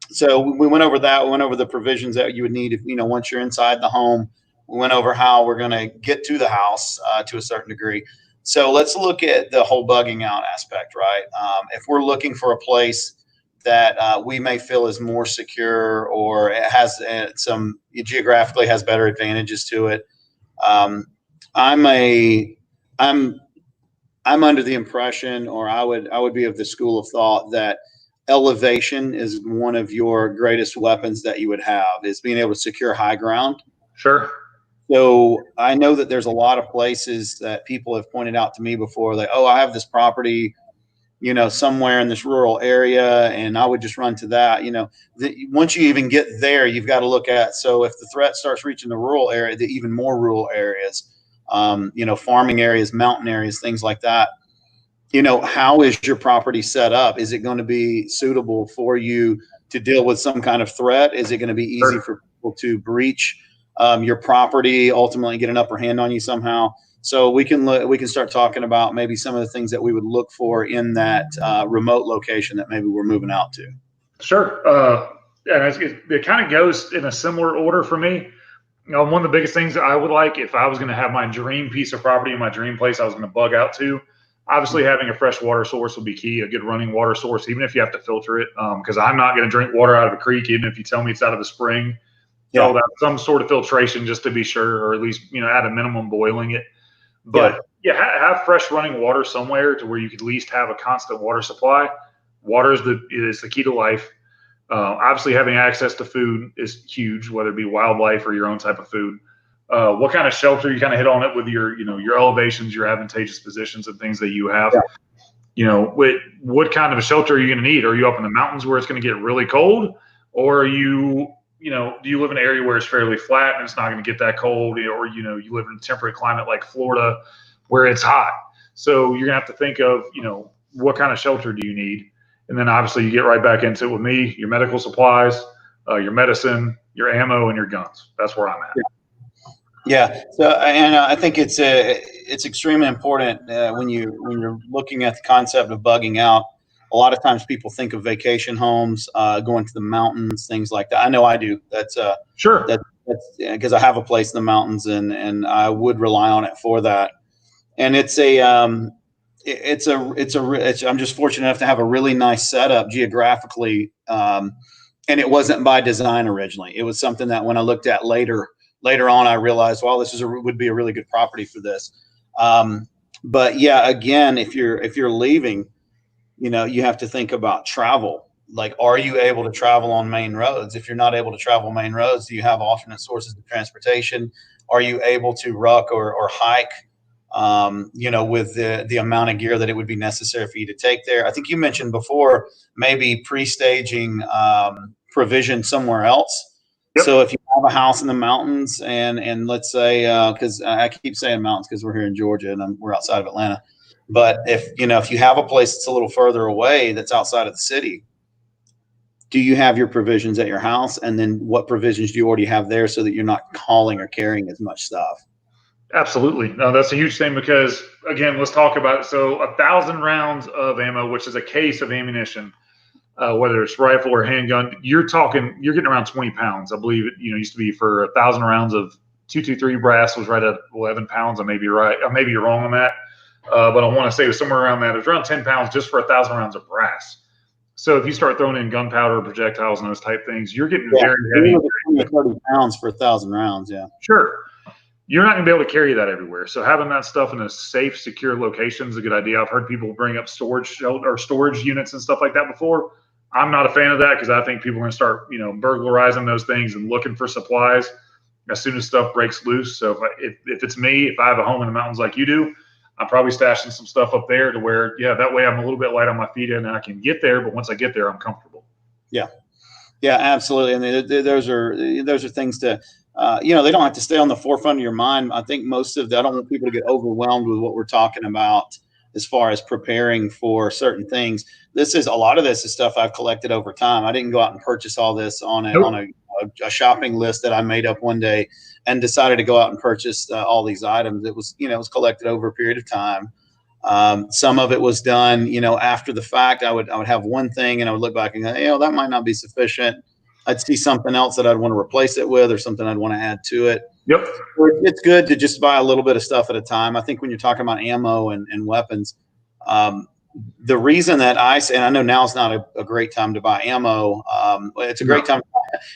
So we went over that. We went over the provisions that you would need if, once you're inside the home. We went over how we're going to get to the house to a certain degree. So let's look at the whole bugging out aspect, right? If we're looking for a place that we may feel is more secure, or it has geographically has better advantages to it. I'm under the impression, or I would be of the school of thought, that elevation is one of your greatest weapons that you would have, is being able to secure high ground. Sure. So I know that there's a lot of places that people have pointed out to me before, like, I have this property, somewhere in this rural area, and I would just run to that. Once you even get there, you've got to look at, so if the threat starts reaching the rural area, the even more rural areas, farming areas, mountain areas, things like that, how is your property set up? Is it going to be suitable for you to deal with some kind of threat? Is it going to be easy for people to breach your property, ultimately get an upper hand on you somehow? So we can start talking about maybe some of the things that we would look for in that remote location that maybe we're moving out to. Sure. And it kind of goes in a similar order for me. One of the biggest things that I would like if I was going to have my dream piece of property, my dream place I was going to bug out to, obviously having a fresh water source would be key, a good running water source, even if you have to filter it. Because I'm not going to drink water out of a creek, even if you tell me it's out of a spring. Yeah. So that's some sort of filtration just to be sure, or at least, at a minimum boiling it. But have fresh running water somewhere to where you could at least have a constant water supply. Water is the key to life. Obviously, having access to food is huge, whether it be wildlife or your own type of food. What kind of shelter, you kind of hit on it with your elevations, your advantageous positions and things that you have. What kind of a shelter are you going to need? Are you up in the mountains where it's going to get really cold, or are you, do you live in an area where it's fairly flat and it's not going to get that cold, or you live in a temperate climate like Florida where it's hot? So you're going to have to think of, what kind of shelter do you need? And then obviously you get right back into it with me, your medical supplies, your medicine, your ammo, and your guns. That's where I'm at. Yeah. So, and I think it's extremely important when you're looking at the concept of bugging out. A lot of times people think of vacation homes, going to the mountains, things like that. I know I do. That's sure. That's because I have a place in the mountains, and I would rely on it for that. And I'm just fortunate enough to have a really nice setup geographically. And it wasn't by design originally. It was something that when I looked at later on, I realized, well, this would be a really good property for this. But yeah, again, if you're leaving, you have to think about travel. Like, are you able to travel on main roads? If you're not able to travel main roads, do you have alternate sources of transportation? Are you able to ruck or hike? With the amount of gear that it would be necessary for you to take there. I think you mentioned before maybe pre-staging provision somewhere else. Yep. So if you have a house in the mountains and let's say, because I keep saying mountains because we're here in Georgia and we're outside of Atlanta, but if you have a place that's a little further away that's outside of the city, do you have your provisions at your house? And then what provisions do you already have there so that you're not hauling or carrying as much stuff? Absolutely. No, that's a huge thing because, again, let's talk about it. So 1,000 rounds of ammo, which is a case of ammunition, whether it's rifle or handgun, you're getting around 20 pounds. I believe it, used to be for 1,000 rounds of 223 brass was right at 11 pounds. I may be right. Maybe you're wrong on that. But I want to say it was somewhere around that. It was around 10 pounds just for 1,000 rounds of brass. So if you start throwing in gunpowder, projectiles, and those type things, you're getting very heavy. 30 pounds for 1,000 rounds. Yeah. Sure. You're not going to be able to carry that everywhere. So having that stuff in a safe, secure location is a good idea. I've heard people bring up storage units and stuff like that before. I'm not a fan of that because I think people are going to start, burglarizing those things and looking for supplies as soon as stuff breaks loose. So if it's me, if I have a home in the mountains like you do, I'm probably stashing some stuff up there to where, that way I'm a little bit light on my feet and I can get there. But once I get there, I'm comfortable. Yeah. Yeah, absolutely. And those are things to, they don't have to stay on the forefront of your mind. I think I don't want people to get overwhelmed with what we're talking about as far as preparing for certain things. A lot of this is stuff I've collected over time. I didn't go out and purchase all this on a shopping list that I made up one day and decided to go out and purchase all these items. It was, it was collected over a period of time. Some of it was done, after the fact. I would have one thing and I would look back and go, that might not be sufficient. I'd see something else that I'd want to replace it with or something I'd want to add to it. Yep. It's good to just buy a little bit of stuff at a time. I think when you're talking about ammo and weapons, the reason that and I know now is not a great time to buy ammo. It's a great time.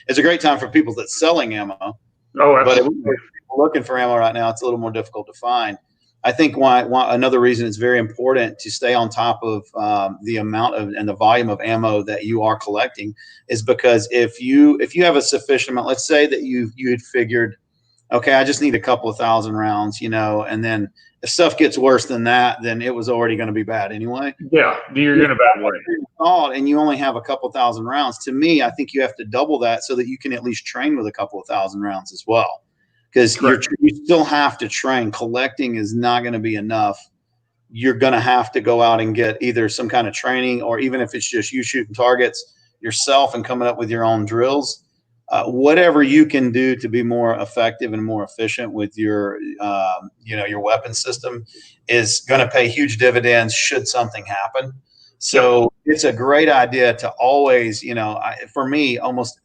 It's a great time for people that's selling ammo. Oh, absolutely. But if people looking for ammo right now, it's a little more difficult to find. I think another reason it's very important to stay on top of the amount of and the volume of ammo that you are collecting is because if you have a sufficient amount, let's say that you had figured, okay, I just need a couple of thousand rounds, and then if stuff gets worse than that, then it was already going to be bad anyway. Yeah, you're in a bad way. And you only have a couple thousand rounds. To me, I think you have to double that so that you can at least train with a couple of thousand rounds as well. Because you still have to train. Collecting is not going to be enough. You're going to have to go out and get either some kind of training, or even if it's just you shooting targets yourself and coming up with your own drills, whatever you can do to be more effective and more efficient with your, your weapon system is going to pay huge dividends should something happen. So it's a great idea to always, for me, almost,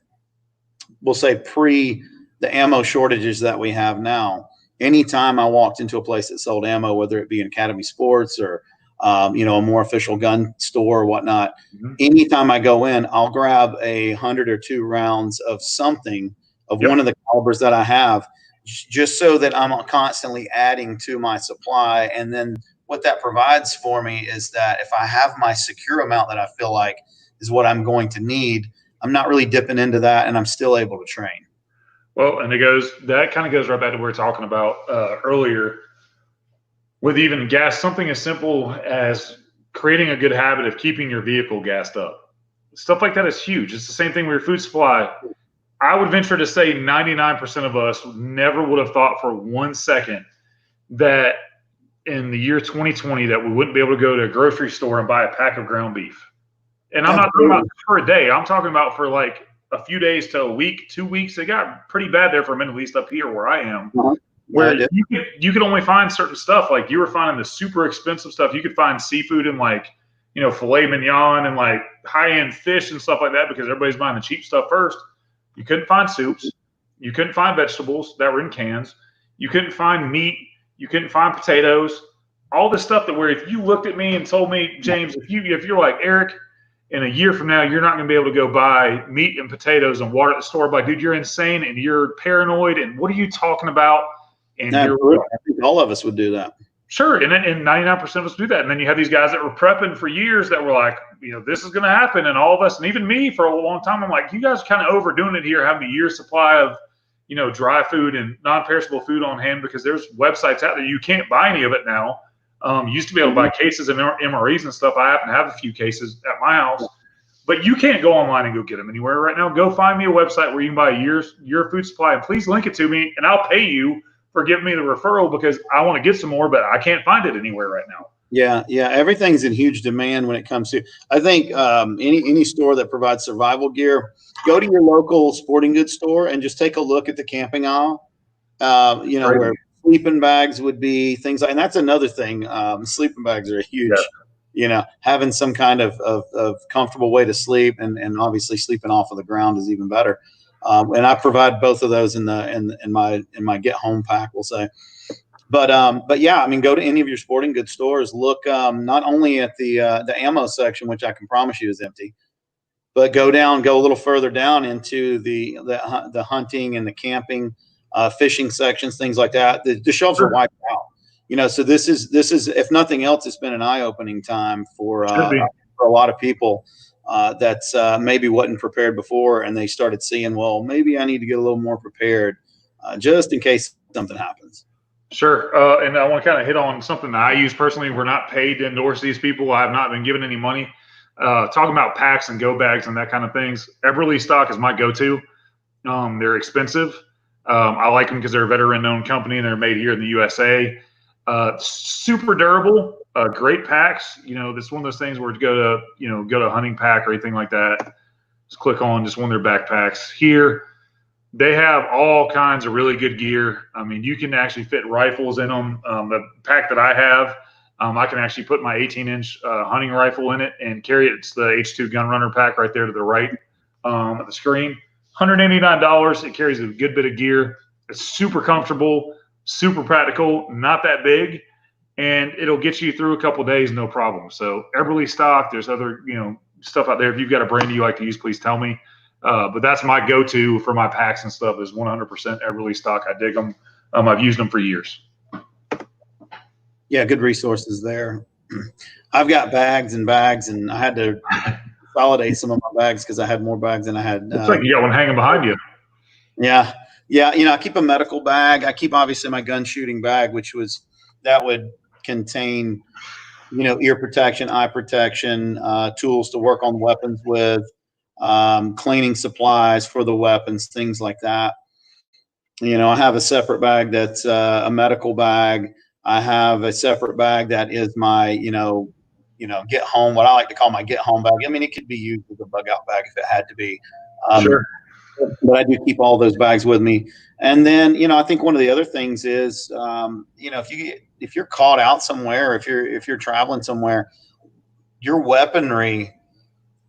we'll say pre the ammo shortages that we have now, anytime I walked into a place that sold ammo, whether it be an Academy Sports or, a more official gun store or whatnot, anytime I go in, I'll grab 100 or 2 rounds of something of one of the calibers that I have, just so that I'm constantly adding to my supply. And then what that provides for me is that if I have my secure amount that I feel like is what I'm going to need, I'm not really dipping into that, and I'm still able to train. Well, and that kind of goes right back to what we were talking about earlier with even gas, something as simple as creating a good habit of keeping your vehicle gassed up. Stuff like that is huge. It's the same thing with your food supply. I would venture to say 99% of us never would have thought for 1 second that in the year 2020 that we wouldn't be able to go to a grocery store and buy a pack of ground beef. And I'm not talking about for a day. I'm talking about for like a few days to a week, 2 weeks. It got pretty bad there for a minute, at least up here where I am, where you could only find certain stuff. Like you were finding the super expensive stuff. You could find seafood and like, filet mignon and like high-end fish and stuff like that because everybody's buying the cheap stuff first. You couldn't find soups. You couldn't find vegetables that were in cans. You couldn't find meat. You couldn't find potatoes. All this stuff that where if you looked at me and told me, James, if you're like, Eric, in a year from now, you're not going to be able to go buy meat and potatoes and water at the store. But dude, you're insane and you're paranoid. And what are you talking about? And I think all of us would do that. Sure. And 99% of us do that. And then you have these guys that were prepping for years that were like, this is going to happen. And all of us, and even me for a long time, I'm like, you guys are kind of overdoing it here, having a year's supply of, dry food and non-perishable food on hand because there's websites out there. You can't buy any of it now. Used to be able to buy cases of MREs and stuff. I happen to have a few cases at my house, but you can't go online and go get them anywhere right now. Go find me a website where you can buy your food supply and please link it to me and I'll pay you for giving me the referral because I want to get some more, but I can't find it anywhere right now. Yeah. Everything's in huge demand when it comes to, I think any store that provides survival gear, go to your local sporting goods store and just take a look at the camping aisle, where sleeping bags would be, things like, and that's another thing. Sleeping bags are huge, having some kind of comfortable way to sleep and obviously sleeping off of the ground is even better. And I provide both of those in my get home pack, we'll say. But yeah, I mean, go to any of your sporting goods stores, look not only at the ammo section, which I can promise you is empty, but go a little further down into the hunting and the camping, fishing sections, things like that. The shelves are wiped out. So this is if nothing else, it's been an eye-opening time for a lot of people that's maybe wasn't prepared before, and they started seeing, well, maybe I need to get a little more prepared just in case something happens. Sure. And I want to kind of hit on something that I use personally. We're not paid to endorse these people. I have not been given any money. Talking about packs and go bags and that kind of things. Everly stock is my go-to. They're expensive. I like them because they're a veteran-owned company and they're made here in the USA. Super durable, great packs. This one of those things where to go to a hunting pack or anything like that. Just click on just one of their backpacks here. They have all kinds of really good gear. I mean, you can actually fit rifles in them. The pack that I have, I can actually put my 18-inch hunting rifle in it and carry it. It's the H2 Gun Runner pack right there to the right of the screen. $189. It carries a good bit of gear. It's super comfortable, super practical, not that big, and it'll get you through a couple days, no problem. So Everly stock, there's other stuff out there. If you've got a brand you like to use, please tell me. But that's my go-to for my packs and stuff is 100% Everly stock. I dig them. I've used them for years. Yeah, good resources there. I've got bags and bags, and I had to consolidate some of my bags because I had more bags than I had. Looks like you got one hanging behind you. Yeah. I keep a medical bag. I keep obviously my gun shooting bag, that would contain, ear protection, eye protection, tools to work on weapons with. Cleaning supplies for the weapons, things like that. I have a separate bag that's a medical bag. I have a separate bag that is my, get home, what I like to call my get home bag. I mean, it could be used as a bug out bag if it had to be. Sure. but I do keep all those bags with me. And then, I think one of the other things is, if you're caught out somewhere, if you're traveling somewhere, your weaponry,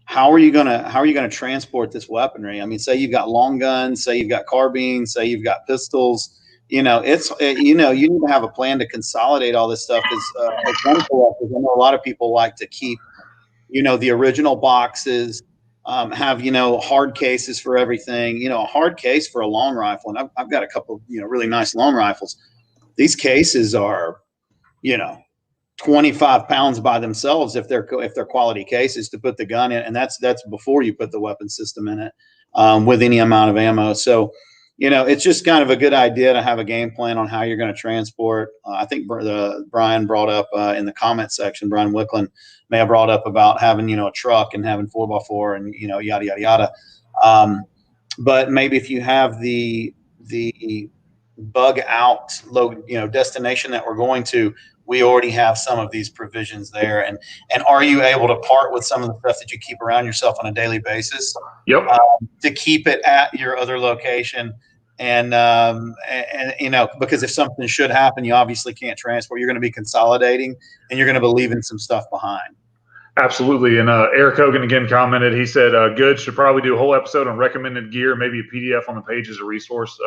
how are you gonna transport this weaponry? I mean, say you've got long guns, say you've got carbines, say you've got pistols. You need to have a plan to consolidate all this stuff. As gun collectors, I know a lot of people like to keep, the original boxes, have hard cases for everything. A hard case for a long rifle, and I've got a couple really nice long rifles. These cases are 25 pounds by themselves if they're quality cases to put the gun in, and that's before you put the weapon system in it, with any amount of ammo. So it's just kind of a good idea to have a game plan on how you're going to transport. I think Brian brought up in the comment section, Brian Wickland may have brought up about having a truck and having 4x4 and yada yada yada. But maybe if you have the bug out destination that we're going to, we already have some of these provisions there. And are you able to part with some of the stuff that you keep around yourself on a daily basis? Yep. To keep it at your other location. And because if something should happen, you obviously can't transport. You're going to be consolidating, and you're going to be leaving some stuff behind. Absolutely. And Eric Hogan again commented, he said, good, should probably do a whole episode on recommended gear, maybe a PDF on the page as a resource.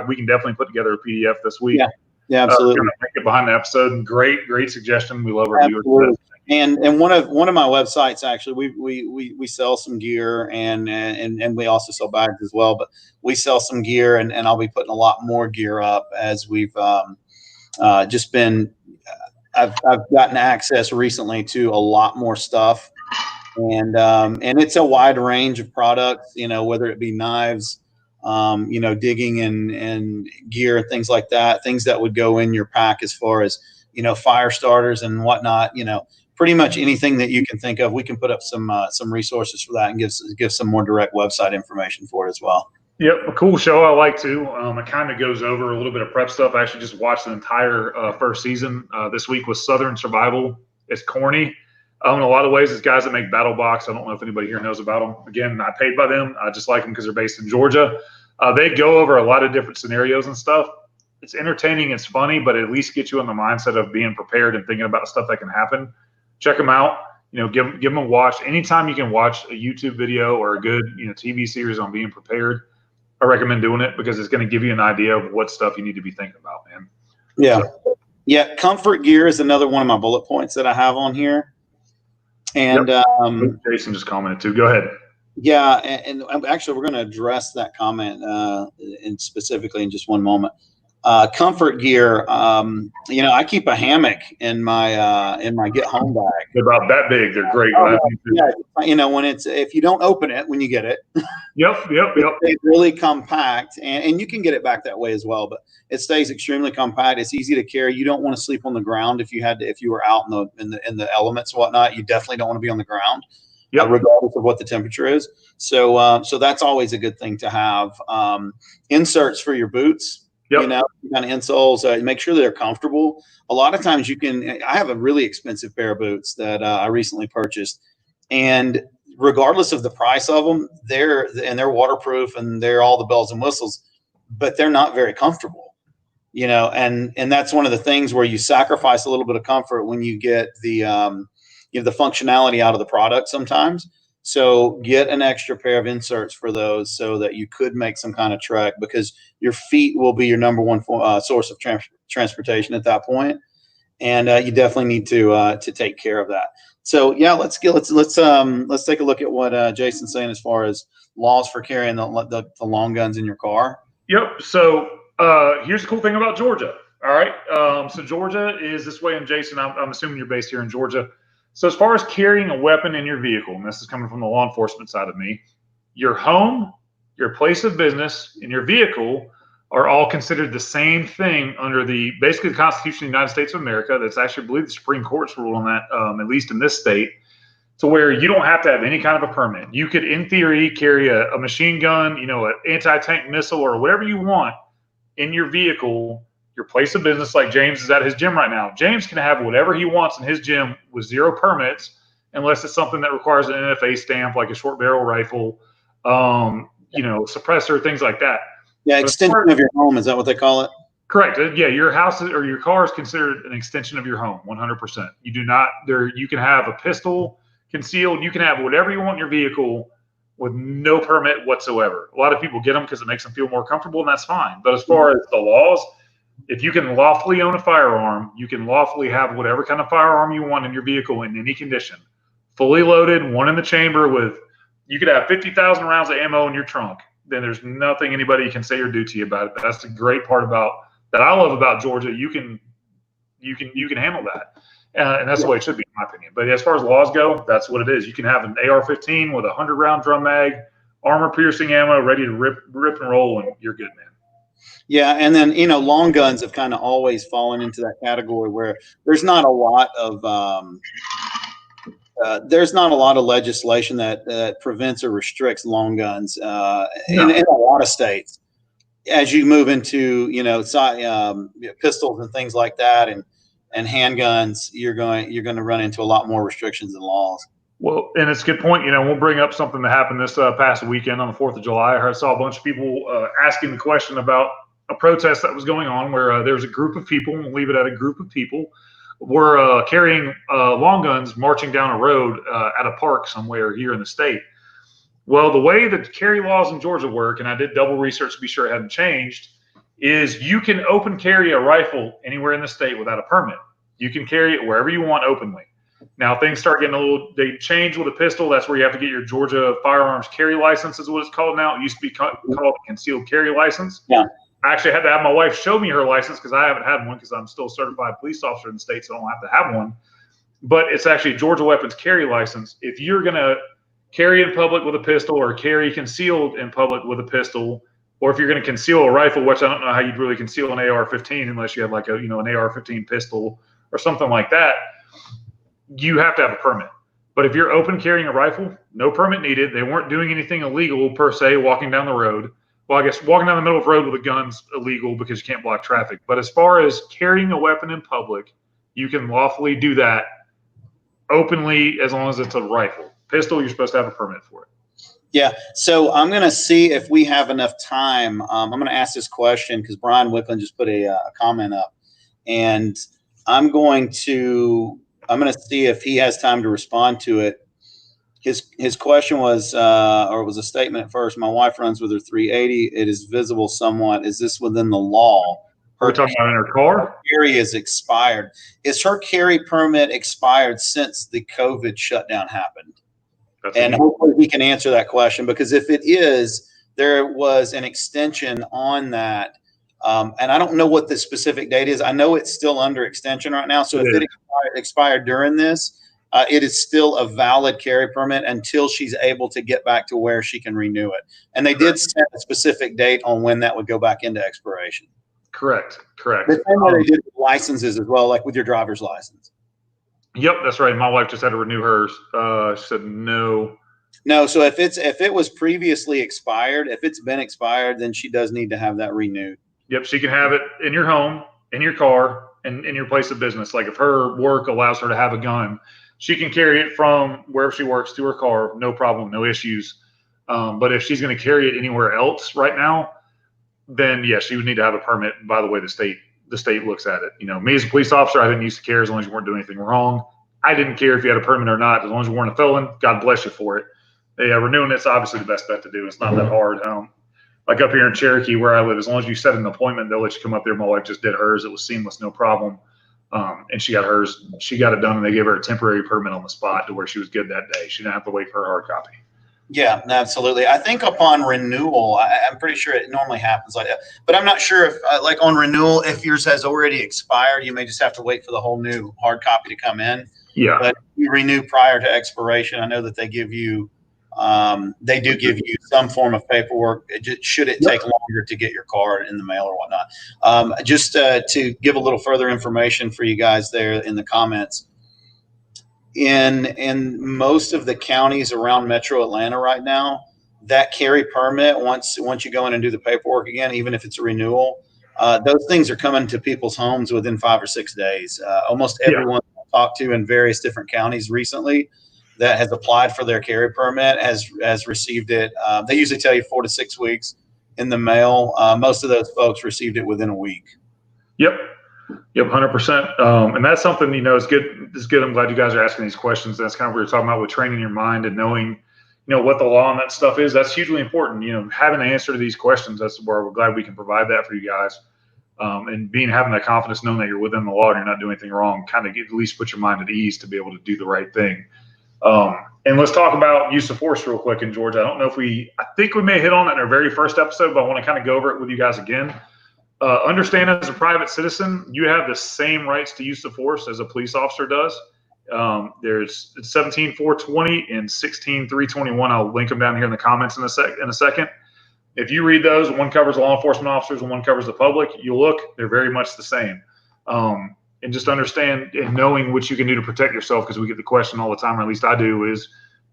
We can definitely put together a PDF this week. Yeah, absolutely. Get behind the episode. Great suggestion. We love our viewers. And one of my websites, actually, we sell some gear, and we also sell bags as well, but we sell some gear, and I'll be putting a lot more gear up as we've just been. I've gotten access recently to a lot more stuff, and it's a wide range of products, whether it be knives, digging and gear and things like that, things that would go in your pack as far as, fire starters and whatnot, pretty much anything that you can think of. We can put up some resources for that and give some more direct website information for it as well. Yep, a cool show I like too. It kind of goes over a little bit of prep stuff. I actually just watched the entire first season. This week was Southern Survival. It's corny. In a lot of ways, it's guys that make Battle Box. I don't know if anybody here knows about them. Again, I paid by them. I just like them because they're based in Georgia. They go over a lot of different scenarios and stuff. It's entertaining. It's funny, but it at least gets you in the mindset of being prepared and thinking about stuff that can happen. Check them out. Give them a watch. Anytime you can watch a YouTube video or a good TV series on being prepared, I recommend doing it because it's going to give you an idea of what stuff you need to be thinking about, man. Yeah. Yeah. Comfort gear is another one of my bullet points that I have on here. And Jason just commented too. Go ahead. Yeah. And actually, we're going to address that comment specifically in just one moment. Comfort gear. I keep a hammock in my get home bag. They're about that big. They're great. Yeah, when if you don't open it when you get it. Yep. It's really compact, and you can get it back that way as well. But it stays extremely compact. It's easy to carry. You don't want to sleep on the ground if you were out in the elements and whatnot. You definitely don't want to be on the ground. Yep. Regardless of what the temperature is. So that's always a good thing to have. Inserts for your boots. Yep. Kind of insoles. Make sure they're comfortable. A lot of times I have a really expensive pair of boots that I recently purchased, and regardless of the price of them, they're waterproof and they're all the bells and whistles, but they're not very comfortable. And that's one of the things where you sacrifice a little bit of comfort when you get the functionality out of the product sometimes. So get an extra pair of inserts for those so that you could make some kind of trek, because your feet will be your number one source of transportation at that point. And you definitely need to take care of that. So yeah, let's take a look at what Jason's saying as far as laws for carrying the long guns in your car. Yep. So here's the cool thing about Georgia. All right. So Georgia is this way, and Jason, I'm assuming you're based here in Georgia. So as far as carrying a weapon in your vehicle, and this is coming from the law enforcement side of me, your home, your place of business, and your vehicle are all considered the same thing under basically the Constitution of the United States of America. That's actually, I believe, the Supreme Court's rule on that, at least in this state, to where you don't have to have any kind of a permit. You could, in theory, carry a machine gun, an anti-tank missile, or whatever you want in your vehicle. Your place of business, like James is at his gym right now. James can have whatever he wants in his gym with 0 permits, unless it's something that requires an NFA stamp, like a short barrel rifle. suppressor, things like that. Yeah, extension of your home, is that what they call it? Correct. Yeah, your house or your car is considered an extension of your home, 100%. You do not you can have a pistol concealed. You can have whatever you want in your vehicle with no permit whatsoever. A lot of people get them because it makes them feel more comfortable, and that's fine. But as far as the laws, if you can lawfully own a firearm, you can lawfully have whatever kind of firearm you want in your vehicle in any condition. Fully loaded, one in the chamber you could have 50,000 rounds of ammo in your trunk. Then there's nothing anybody can say or do to you about it. That's the great part that I love about Georgia. You can handle that. And that's the way it should be, in my opinion. But as far as laws go, that's what it is. You can have an AR-15 with a 100-round drum mag, armor-piercing ammo, ready to rip and roll, and you're good, man. Yeah, and then long guns have kind of always fallen into that category where there's not a lot of legislation that prevents or restricts long guns in a lot of states. As you move into pistols and things like that, and handguns, you're going to run into a lot more restrictions and laws. Well, and it's a good point. We'll bring up something that happened this past weekend on the 4th of July. I saw a bunch of people asking the question about a protest that was going on where there was a group of people, and we'll leave it at a group of people, were carrying long guns marching down a road at a park somewhere here in the state. Well, the way that carry laws in Georgia work, and I did double research to be sure it hadn't changed, is you can open carry a rifle anywhere in the state without a permit. You can carry it wherever you want openly. Now, things start getting they change with a pistol. That's where you have to get your Georgia firearms carry license is what it's called now. It used to be called a concealed carry license. Yeah. I actually had to have my wife show me her license because I haven't had one because I'm still a certified police officer in the state, so I don't have to have one. But it's actually a Georgia weapons carry license. If you're going to carry in public with a pistol or carry concealed in public with a pistol, or if you're going to conceal a rifle, which I don't know how you'd really conceal an AR-15 unless you have like an AR-15 pistol or something like that, you have to have a permit. But if you're open carrying a rifle, no permit needed. They weren't doing anything illegal per se walking down the road. Well, I guess walking down the middle of the road with a gun's illegal because you can't block traffic. But as far as carrying a weapon in public, you can lawfully do that openly as long as it's a rifle. Pistol, you're supposed to have a permit for it. Yeah. So I'm going to see if we have enough time. I'm going to ask this question because Brian Wickland just put a comment up, and I'm going to see if he has time to respond to it. His question was, or it was a statement at first. My wife runs with her 380. It is visible somewhat. Is this within the law? We're talking about in her car? Her carry is expired. Is her carry permit expired since the COVID shutdown happened? And hopefully he can answer that question, because if it is, there was an extension on that. And I don't know what the specific date is. I know it's still under extension right now. So if it expired during this, it is still a valid carry permit until she's able to get back to where she can renew it. And they did set a specific date on when that would go back into expiration. Correct. The same way they did with licenses as well, like with your driver's license. Yep, that's right. My wife just had to renew hers. She said no. No, so if it was previously expired, if it's been expired, then she does need to have that renewed. Yep, she can have it in your home, in your car, and in your place of business. Like if her work allows her to have a gun, she can carry it from wherever she works to her car, no problem, no issues. But if she's going to carry it anywhere else right now, then yes, she would need to have a permit. By the way, the state looks at it. Me as a police officer, I didn't used to care as long as you weren't doing anything wrong. I didn't care if you had a permit or not, as long as you weren't a felon. God bless you for it. Renewing it's obviously the best bet to do. It's not that hard. Like up here in Cherokee where I live, as long as you set an appointment, they'll let you come up there. My wife just did hers. It was seamless, no problem. And she got hers. She got it done, and they gave her a temporary permit on the spot to where she was good that day. She didn't have to wait for her hard copy. Yeah, absolutely. I think upon renewal, I'm pretty sure it normally happens like that. But I'm not sure if, like on renewal, if yours has already expired, you may just have to wait for the whole new hard copy to come in. Yeah. But if you renew prior to expiration, I know that they give you, they do give you some form of paperwork. Should it take longer to get your card in the mail or whatnot? Just to give a little further information for you guys there in the comments. In most of the counties around Metro Atlanta right now, that carry permit, once you go in and do the paperwork again, even if it's a renewal, those things are coming to people's homes within 5 or 6 days. Almost everyone I've talked to in various different counties recently that has applied for their carry permit has received it. They usually tell you 4 to 6 weeks in the mail. Most of those folks received it within a week. Yep. Yep, 100%. And that's something, is good. It's good. I'm glad you guys are asking these questions. That's kind of what we were talking about with training your mind and knowing, what the law and that stuff is. That's hugely important. Having an answer to these questions, that's where we're glad we can provide that for you guys. And having that confidence, knowing that you're within the law and you're not doing anything wrong, kind of at least put your mind at ease to be able to do the right thing. And let's talk about use of force real quick in Georgia. I don't know if I think we may hit on that in our very first episode, but I want to kind of go over it with you guys again. Understand, as a private citizen, you have the same rights to use of force as a police officer does. There's 17.420 and 16.321. I'll link them down here in the comments in a second. If you read those, one covers law enforcement officers and one covers the public. You look, they're very much the same. And just understand and knowing what you can do to protect yourself, because we get the question all the time, or at least I do, is,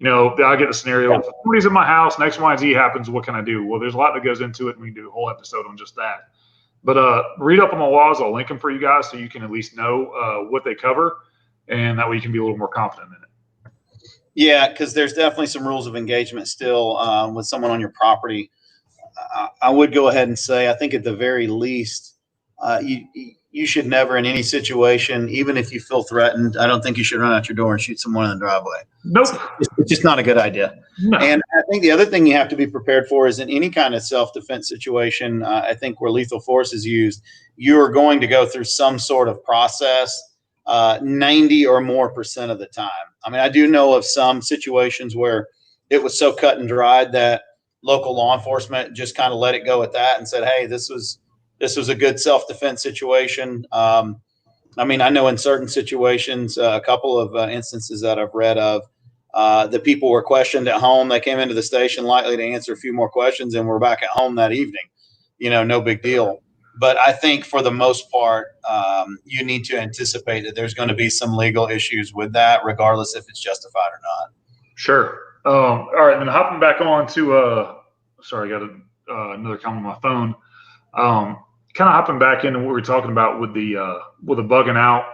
I get the scenario, if somebody's in my house and X, Y, and Z happens, what can I do? Well, there's a lot that goes into it, and we can do a whole episode on just that. But read up on the laws. I'll link them for you guys so you can at least know what they cover, and that way you can be a little more confident in it. Yeah, because there's definitely some rules of engagement still with someone on your property. I would go ahead and say, I think at the very least, you should never, in any situation, even if you feel threatened, I don't think you should run out your door and shoot someone in the driveway. Nope. It's just not a good idea. No. And I think the other thing you have to be prepared for is, in any kind of self-defense situation, I think where lethal force is used, you are going to go through some sort of process 90 or more % of the time. I mean, I do know of some situations where it was so cut and dried that local law enforcement just kind of let it go at that and said, hey, this was a good self-defense situation. I mean, I know in certain situations, a couple of instances that I've read of, the people were questioned at home. They came into the station likely to answer a few more questions and were back at home that evening. No big deal. But I think for the most part, you need to anticipate that there's going to be some legal issues with that, regardless if it's justified or not. Sure. All right. Then hopping back on to, sorry, I got another comment on my phone. Kind of hopping back into what we were talking about with the bugging out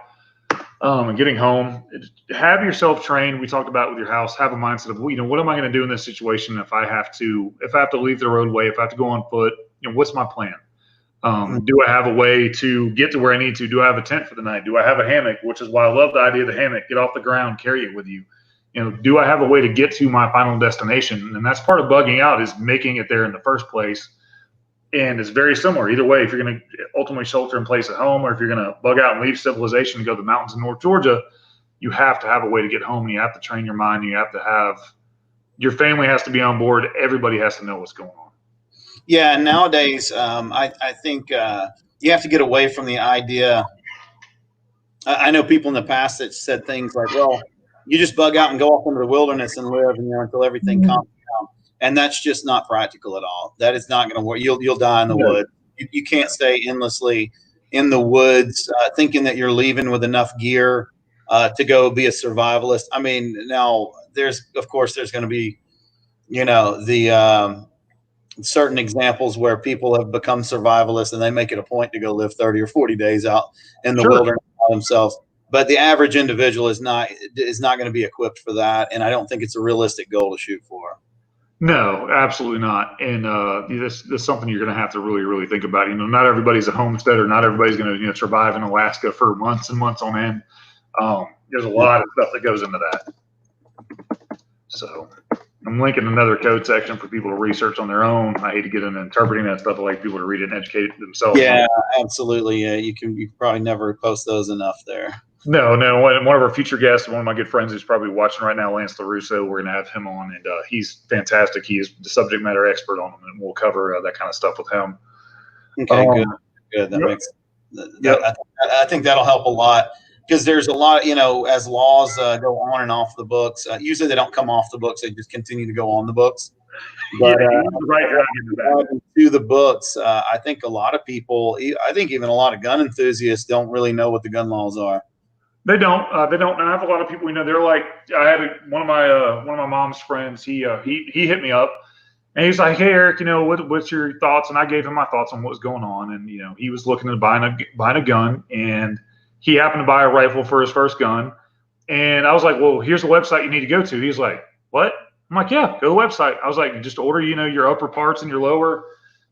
and getting home. Have yourself trained. We talked about with your house. Have a mindset of, what am I going to do in this situation if I have to leave the roadway, if I have to go on foot? What's my plan? Do I have a way to get to where I need to? Do I have a tent for the night? Do I have a hammock? Which is why I love the idea of the hammock. Get off the ground, carry it with you. Do I have a way to get to my final destination? And that's part of bugging out, is making it there in the first place. And it's very similar either way. If you're going to ultimately shelter in place at home, or if you're going to bug out and leave civilization and go to the mountains in North Georgia, you have to have a way to get home. And you have to train your mind. You have to have your family has to be on board. Everybody has to know what's going on. Yeah, and nowadays, I think you have to get away from the idea. I know people in the past that said things like, well, you just bug out and go off into the wilderness and live until everything calms down. And that's just not practical at all. That is not going to work. You'll die in the woods. You can't stay endlessly in the woods thinking that you're leaving with enough gear to go be a survivalist. I mean, now there's going to be, the certain examples where people have become survivalists and they make it a point to go live 30 or 40 days out in the wilderness by themselves. But the average individual is not going to be equipped for that, and I don't think it's a realistic goal to shoot for. No, absolutely not. And this is something you're going to have to really, really think about. Not everybody's a homesteader. Not everybody's going to survive in Alaska for months and months on end. There's a lot of stuff that goes into that. So I'm linking another code section for people to research on their own. I hate to get into interpreting that stuff. I like people to read it and educate themselves. Yeah, absolutely. Yeah, you probably never post those enough there. No. One of our future guests, one of my good friends who's probably watching right now, Lance LaRusso, we're going to have him on, and he's fantastic. He is the subject matter expert on them, and we'll cover that kind of stuff with him. Okay, good. That makes. I think that'll help a lot, because there's a lot, as laws go on and off the books. Usually they don't come off the books; they just continue to go on the books. But to the books, I think a lot of people, I think even a lot of gun enthusiasts, don't really know what the gun laws are. They don't. And I have a lot of people. They're like, I had one of my mom's friends. He hit me up, and he's like, "Hey, Eric, what's your thoughts?" And I gave him my thoughts on what was going on. And he was looking at buying a gun, and he happened to buy a rifle for his first gun. And I was like, well, here's the website you need to go to. He's like, what? I'm like, yeah, go to the website. I was like, just order, your upper parts and your lower,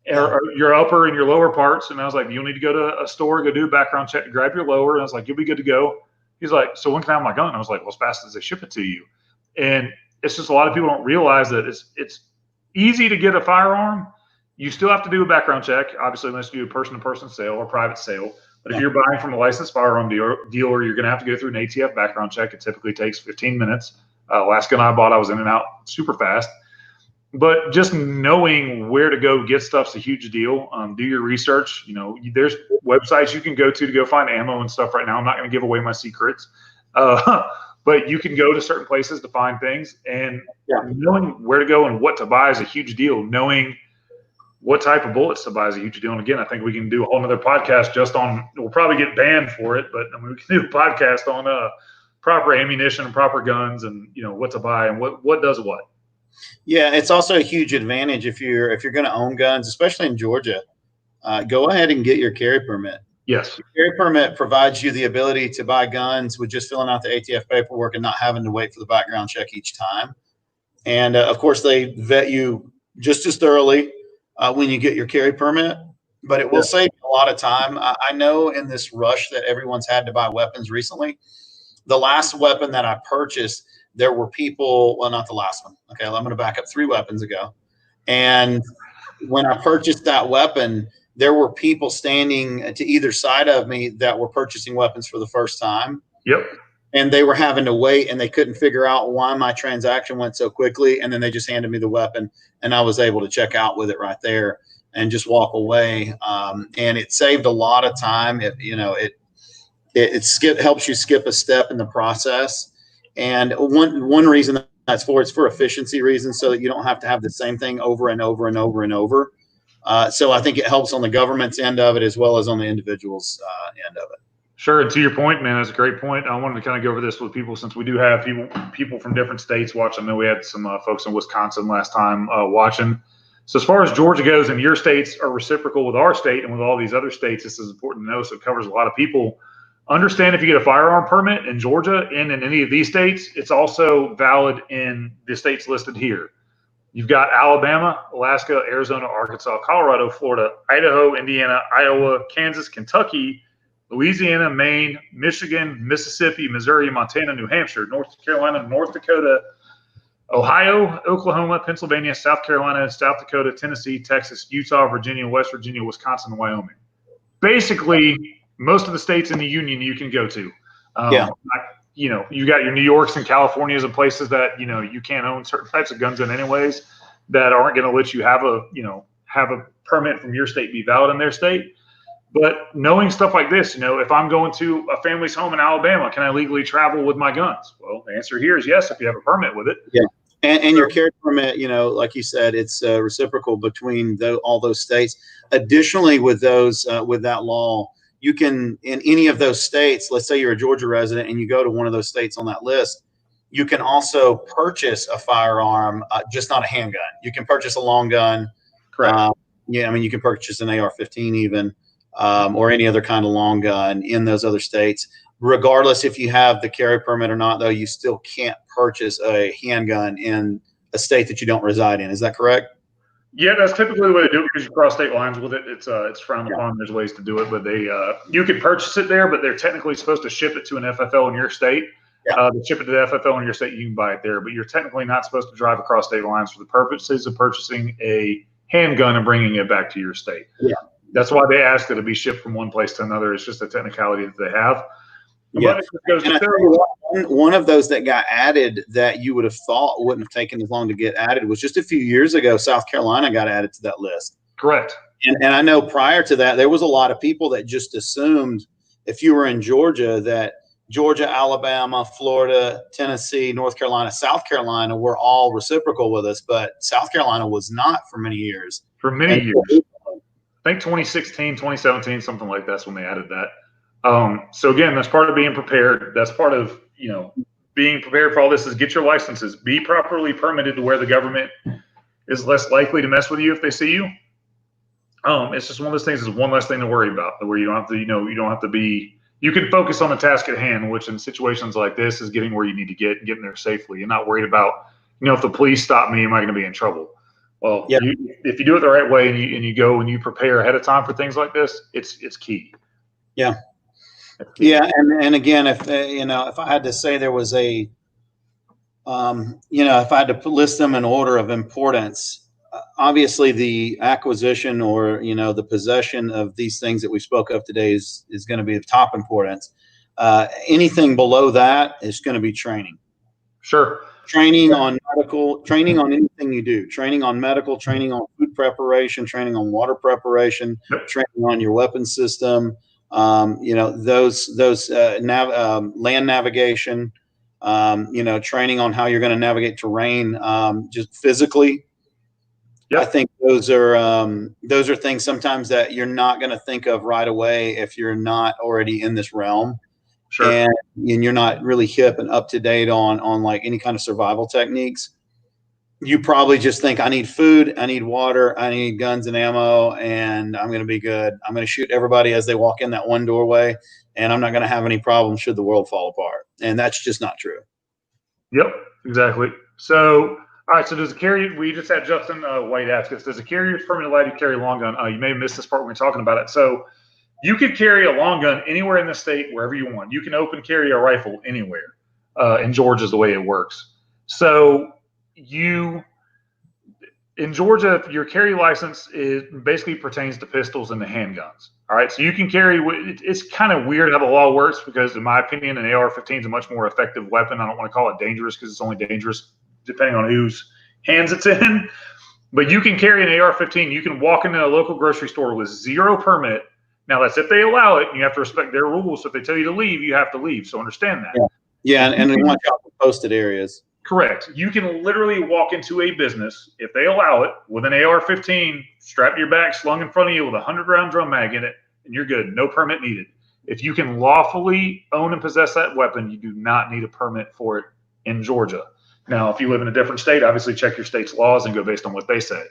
or your upper and your lower parts. And I was like, you'll need to go to a store, go do a background check, grab your lower. And I was like, you'll be good to go. He's like, so when can I have my gun? I was like, well, as fast as they ship it to you. And it's just a lot of people don't realize that it's easy to get a firearm. You still have to do a background check, obviously, unless you do a person-to-person sale or private sale. But if you're buying from a licensed firearm dealer, you're going to have to go through an ATF background check. It typically takes 15 minutes. Last gun I bought, I was in and out super fast. But just knowing where to go get stuff's a huge deal. Do your research. There's websites you can go to find ammo and stuff right now. I'm not going to give away my secrets. But you can go to certain places to find things. And knowing where to go and what to buy is a huge deal. Knowing what type of bullets to buy is a huge deal. And again, I think we can do a whole nother podcast just on, we'll probably get banned for it, but we can do a podcast on proper ammunition and proper guns and, what to buy and what does what. Yeah, it's also a huge advantage if you're going to own guns, especially in Georgia. Go ahead and get your carry permit. Yes. Your carry permit provides you the ability to buy guns with just filling out the ATF paperwork and not having to wait for the background check each time. And of course, they vet you just as thoroughly when you get your carry permit, but it will save a lot of time. I know in this rush that everyone's had to buy weapons recently, the last weapon that I purchased, there were people, well, not the last one. Okay, I'm going to back up 3 weapons ago. And when I purchased that weapon, there were people standing to either side of me that were purchasing weapons for the first time. Yep. And they were having to wait and they couldn't figure out why my transaction went so quickly. And then they just handed me the weapon and I was able to check out with it right there and just walk away. And it saved a lot of time. It helps you skip a step in the process. And one reason it's for efficiency reasons, so that you don't have to have the same thing over and over and over and over. So I think it helps on the government's end of it as well as on the individual's end of it. Sure. And to your point, man, that's a great point. I wanted to kind of go over this with people since we do have people from different states watching. I know we had some folks in Wisconsin last time watching. So as far as Georgia goes, and your states are reciprocal with our state and with all these other states, this is important to know. So it covers a lot of people. Understand if you get a firearm permit in Georgia and in any of these states, it's also valid in the states listed here. You've got Alabama, Alaska, Arizona, Arkansas, Colorado, Florida, Idaho, Indiana, Iowa, Kansas, Kentucky, Louisiana, Maine, Michigan, Mississippi, Missouri, Montana, New Hampshire, North Carolina, North Dakota, Ohio, Oklahoma, Pennsylvania, South Carolina, South Dakota, Tennessee, Texas, Utah, Virginia, West Virginia, Wisconsin, and Wyoming. Basically, most of the states in the union you can go to. You got your New Yorks and Californias and places that, you can't own certain types of guns in anyways that aren't going to let you have a permit from your state be valid in their state. But knowing stuff like this, if I'm going to a family's home in Alabama, can I legally travel with my guns? Well, the answer here is yes, if you have a permit with it. Yeah. And your carry permit, like you said, it's reciprocal between all those states. Additionally, with that law, you can, in any of those states, let's say you're a Georgia resident and you go to one of those states on that list, you can also purchase a firearm, just not a handgun. You can purchase a long gun. Correct. You can purchase an AR-15 even, or any other kind of long gun in those other states. Regardless if you have the carry permit or not, though, you still can't purchase a handgun in a state that you don't reside in. Is that correct? Yeah, that's typically the way to do it because you cross state lines with it. It's frowned upon. There's ways to do it, but you can purchase it there, but they're technically supposed to ship it to an FFL in your state. They ship it to the FFL in your state. You can buy it there, but you're technically not supposed to drive across state lines for the purposes of purchasing a handgun and bringing it back to your state. Yeah, that's why they ask that it be shipped from one place to another. It's just a technicality that they have. Yeah. One of those that got added that you would have thought wouldn't have taken as long to get added was just a few years ago. South Carolina got added to that list. Correct. And I know prior to that, there was a lot of people that just assumed if you were in Georgia that Georgia, Alabama, Florida, Tennessee, North Carolina, South Carolina were all reciprocal with us, but South Carolina was not for many years. For many years. I think 2016, 2017, something like that's when they added that. So again, that's part of being prepared. That's part of, being prepared for all this is get your licenses, be properly permitted to where the government is less likely to mess with you if they see you. It's just one of those things is one less thing to worry about where you don't have to, you don't have to be you can focus on the task at hand, which in situations like this is getting where you need to get and getting there safely. You're not worried about, if the police stop me, am I going to be in trouble? Well, Yeah. if you do it the right way and you go and you prepare ahead of time for things like this, it's key. Yeah. Yeah. And again, if I had to say there was if I had to list them in order of importance, obviously the acquisition or, the possession of these things that we spoke of today is going to be of top importance. Anything below that is going to be training. Sure. Training on medical, training on anything you do, training on medical, training on food preparation, training on water preparation, training on your weapon system, those land navigation, training on how you're going to navigate terrain, just physically. Yep. I think those are things sometimes that you're not going to think of right away if you're not already in this realm. Sure. And you're not really hip and up to date on like any kind of survival techniques. You probably just think, I need food, I need water, I need guns and ammo, and I'm going to be good. I'm going to shoot everybody as they walk in that one doorway, and I'm not going to have any problems should the world fall apart. And that's just not true. Yep, exactly. So, all right. So does a carry? We just had Justin White ask us, does a carrier's permit allow you to carry a long gun? You may have missed this part when we were talking about it. So you could carry a long gun anywhere in the state, wherever you want. You can open carry a rifle anywhere. In Georgia is the way it works. So in Georgia, your carry license basically pertains to pistols and the handguns. All right. So you can carry. It's kind of weird how the law works because, in my opinion, an AR-15 is a much more effective weapon. I don't want to call it dangerous because it's only dangerous depending on whose hands it's in. But you can carry an AR-15. You can walk into a local grocery store with zero permit. Now, that's if they allow it, and you have to respect their rules. So if they tell you to leave, you have to leave. So understand that. Yeah, and watch out for posted areas. Correct. You can literally walk into a business, if they allow it, with an AR-15 strapped to your back, slung in front of you with a 100-round drum mag in it, and you're good. No permit needed. If you can lawfully own and possess that weapon, you do not need a permit for it in Georgia. Now, if you live in a different state, obviously check your state's laws and go based on what they say.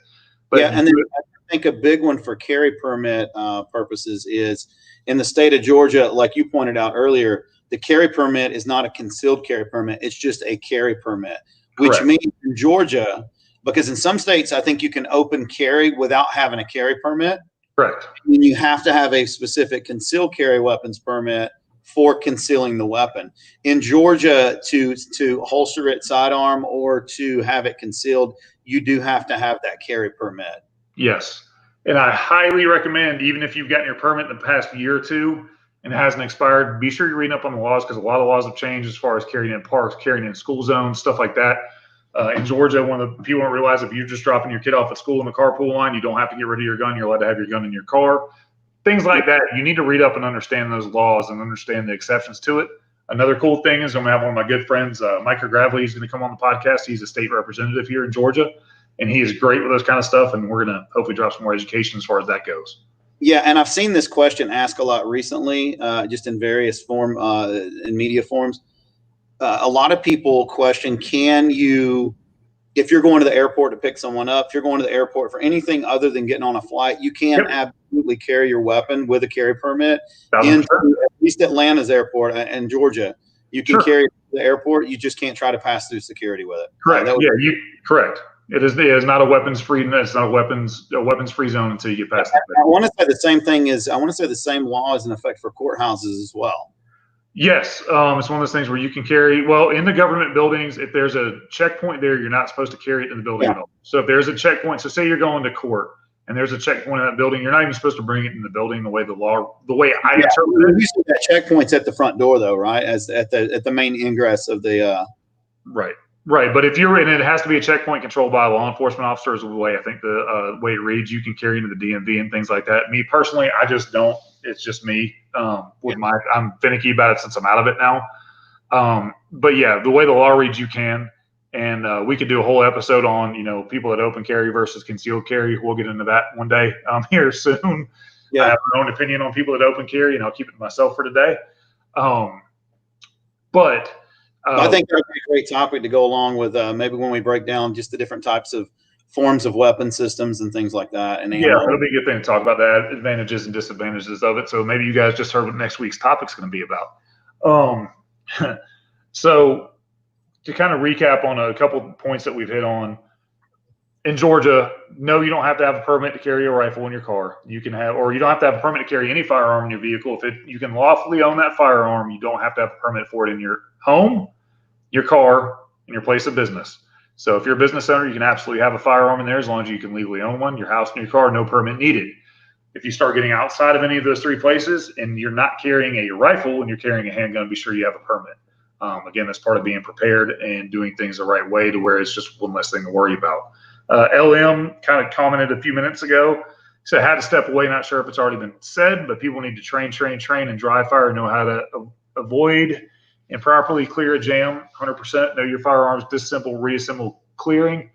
But and then I think a big one for carry permit purposes is in the state of Georgia, like you pointed out earlier, the carry permit is not a concealed carry permit. It's just a carry permit, which means in Georgia, because in some states, I think you can open carry without having a carry permit. Correct. And you have to have a specific concealed carry weapons permit for concealing the weapon. In Georgia, to holster it sidearm or to have it concealed, you do have to have that carry permit. Yes. And I highly recommend, even if you've gotten your permit in the past year or two and it hasn't expired, be sure you're reading up on the laws because a lot of laws have changed as far as carrying in parks, carrying in school zones, stuff like that. In Georgia, one of the people don't realize if you're just dropping your kid off at school in the carpool line, you don't have to get rid of your gun. You're allowed to have your gun in your car. Things like that. You need to read up and understand those laws and understand the exceptions to it. Another cool thing is I'm going to have one of my good friends, Micah Gravely. He's going to come on the podcast. He's a state representative here in Georgia, and he is great with those kind of stuff. And we're going to hopefully drop some more education as far as that goes. Yeah, and I've seen this question asked a lot recently, just in various in media forms. A lot of people question, can you, if you're going to the airport to pick someone up, if you're going to the airport for anything other than getting on a flight, you can absolutely carry your weapon with a carry permit into at least Atlanta's airport and Georgia. You can carry it to the airport. You just can't try to pass through security with it. Correct. Correct. It is not a weapons free. It's not a weapons free zone until you get past it. I want to say the same thing the same law is in effect for courthouses as well. Yes, it's one of those things where you can carry. Well, in the government buildings, if there's a checkpoint there, you're not supposed to carry it in the building at all. So if there's a checkpoint, so say you're going to court and there's a checkpoint in that building, you're not even supposed to bring it in the building. The way I interpret it. Usually that checkpoint's at the front door, though, right? As at the main ingress of the. Right. But if you're in it, it has to be a checkpoint controlled by a law enforcement officer. Is the way I think the way it reads. You can carry into the DMV and things like that. Me personally, I just don't. It's just me. I'm finicky about it since I'm out of it now. But yeah, the way the law reads, you can. And we could do a whole episode on, people that open carry versus concealed carry. We'll get into that one day here soon. Yeah. I have my own opinion on people that open carry, and I'll keep it to myself for today. I think that would be a great topic to go along with maybe when we break down just the different types of forms of weapon systems and things like that. And Yeah, ammo. it'll be a good thing to talk about the advantages and disadvantages of it. So maybe you guys just heard what next week's topic's going to be about. So to kind of recap on a couple of points that we've hit on, in Georgia, no, you don't have to have a permit to carry a rifle in your car. You can have, or you don't have to have a permit to carry any firearm in your vehicle. You can lawfully own that firearm, you don't have to have a permit for it in your home, your car, and your place of business. So if you're a business owner, you can absolutely have a firearm in there as long as you can legally own one. Your house and your car, no permit needed. If you start getting outside of any of those three places and you're not carrying a rifle and you're carrying a handgun, be sure you have a permit. Again, that's part of being prepared and doing things the right way to where it's just one less thing to worry about. LM kind of commented a few minutes ago, said had to step away. Not sure if it's already been said, but people need to train, and dry fire, know how to avoid and properly clear a jam. 100% know your firearms, disassemble, reassemble, clearing.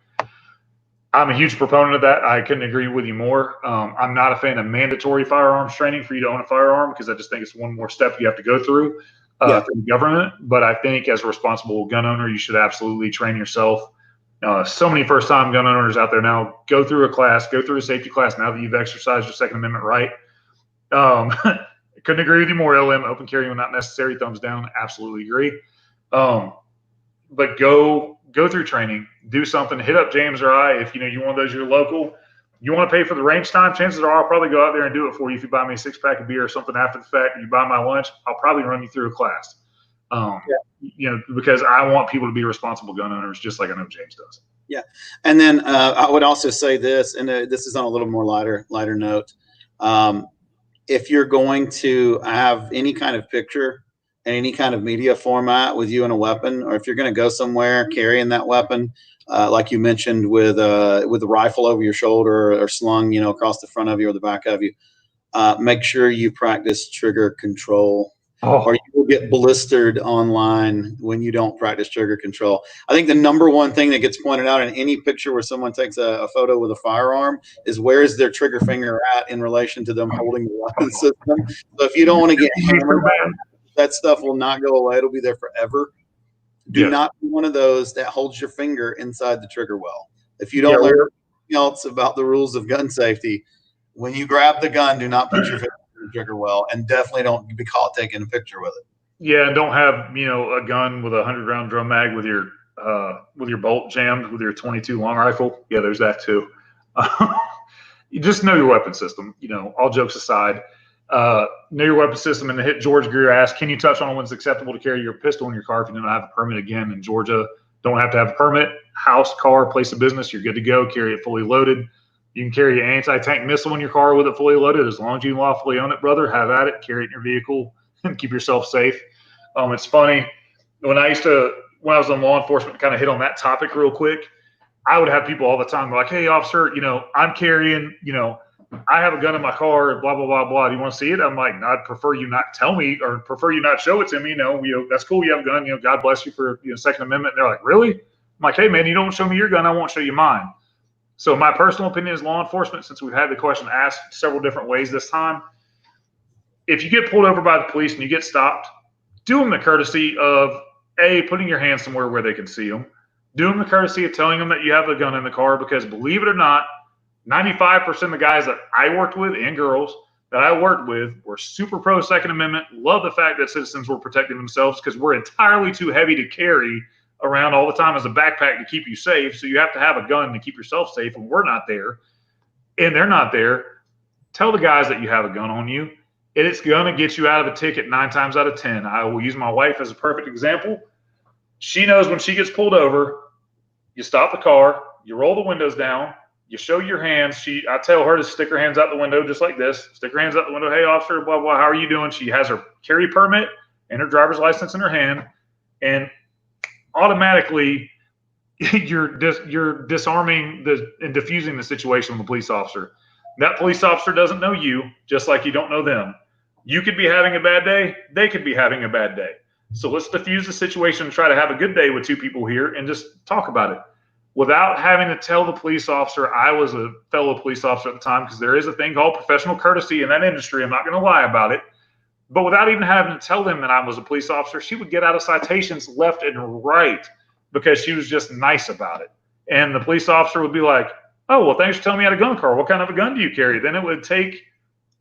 I'm a huge proponent of that. I couldn't agree with you more. I'm not a fan of mandatory firearms training for you to own a firearm because I just think it's one more step you have to go through through the government. But I think as a responsible gun owner, you should absolutely train yourself. So many first-time gun owners out there now go through a class, go through a safety class now that you've exercised your Second Amendment right. Couldn't agree with you more, LM. Open carry when not necessary, thumbs down. Absolutely agree. But go through training, do something, hit up James or I. If you want those, you're local, you want to pay for the range time, chances are I'll probably go out there and do it for you. If you buy me a 6-pack of beer or something after the fact, and you buy my lunch, I'll probably run you through a class. Because I want people to be responsible gun owners, just like I know James does. Yeah. And then I would also say this, and this is on a little more lighter note. If you're going to have any kind of picture and any kind of media format with you and a weapon, or if you're going to go somewhere carrying that weapon, like you mentioned with a rifle over your shoulder or slung, across the front of you or the back of you, make sure you practice trigger control. Or you will get blistered online when you don't practice trigger control. I think the number one thing that gets pointed out in any picture where someone takes a photo with a firearm is where is their trigger finger at in relation to them holding the weapon system. So if you don't want to get hammered, that stuff will not go away. It'll be there forever. Do not be one of those that holds your finger inside the trigger well. If you don't learn anything else about the rules of gun safety, when you grab the gun, do not put your finger trigger well, and definitely don't be caught taking a picture with it. Yeah, don't have a gun with a 100-round drum mag with your bolt jammed with your 22 long rifle. Yeah, there's that too. You just know your weapon system. All jokes aside, know your weapon system. And to hit George Greer asked, can you touch on when it's acceptable to carry your pistol in your car if you don't have a permit? Again, in Georgia, don't have to have a permit. House, car, place of business, you're good to go. Carry it fully loaded. You can carry an anti-tank missile in your car with it fully loaded. As long as you lawfully own it, brother, have at it. Carry it in your vehicle and keep yourself safe. It's funny. When I was in law enforcement, kind of hit on that topic real quick, I would have people all the time like, hey, officer, I'm carrying, I have a gun in my car, blah, blah, blah, blah. Do you want to see it? I'm like, no, I'd prefer you not tell me or prefer you not show it to me. That's cool. You have a gun. God bless you for Second Amendment. And they're like, really? I'm like, hey, man, you don't show me your gun, I won't show you mine. So my personal opinion is law enforcement, since we've had the question asked several different ways this time, if you get pulled over by the police and you get stopped, do them the courtesy of, A, putting your hands somewhere where they can see them. Do them the courtesy of telling them that you have a gun in the car, because believe it or not, 95% of the guys that I worked with and girls that I worked with were super pro Second Amendment, love the fact that citizens were protecting themselves, because we're entirely too heavy to carry around all the time as a backpack to keep you safe. So you have to have a gun to keep yourself safe, and we're not there and they're not there. Tell the guys that you have a gun on you, and it's going to get you out of a ticket 9 times out of 10. I will use my wife as a perfect example. She knows when she gets pulled over, you stop the car, you roll the windows down, you show your hands. I tell her to stick her hands out the window just like this. Stick her hands out the window. Hey, officer, blah, blah, how are you doing? She has her carry permit and her driver's license in her hand, and automatically you're disarming and diffusing the situation with the police officer. That police officer doesn't know you, just like you don't know them. You could be having a bad day. They could be having a bad day. So let's diffuse the situation and try to have a good day with 2 people here and just talk about it without having to tell the police officer. I was a fellow police officer at the time, because there is a thing called professional courtesy in that industry. I'm not going to lie about it. But without even having to tell them that I was a police officer, she would get out of citations left and right because she was just nice about it. And the police officer would be like, Oh, well, thanks for telling me I had a gun, Carl. What kind of a gun do you carry? Then it would take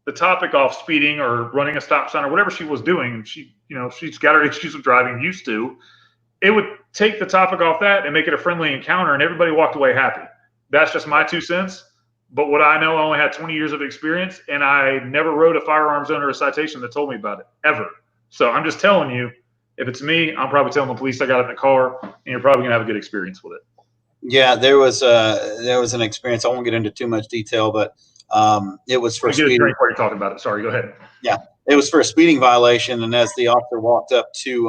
the topic off speeding or running a stop sign or whatever she was doing. And she, she's got her excuse of driving, used to. It would take the topic off that and make it a friendly encounter, and everybody walked away happy. That's just my 2 cents. But what I know, I only had 20 years of experience, and I never wrote a firearms owner a citation that told me about it, ever. So I'm just telling you, if it's me, I'm probably telling the police I got it in the car, and you're probably going to have a good experience with it. Yeah, there was an experience. I won't get into too much detail, but it was for speeding. While you're talking about it. Sorry, go ahead. Yeah, it was for a speeding violation, and as the officer walked up to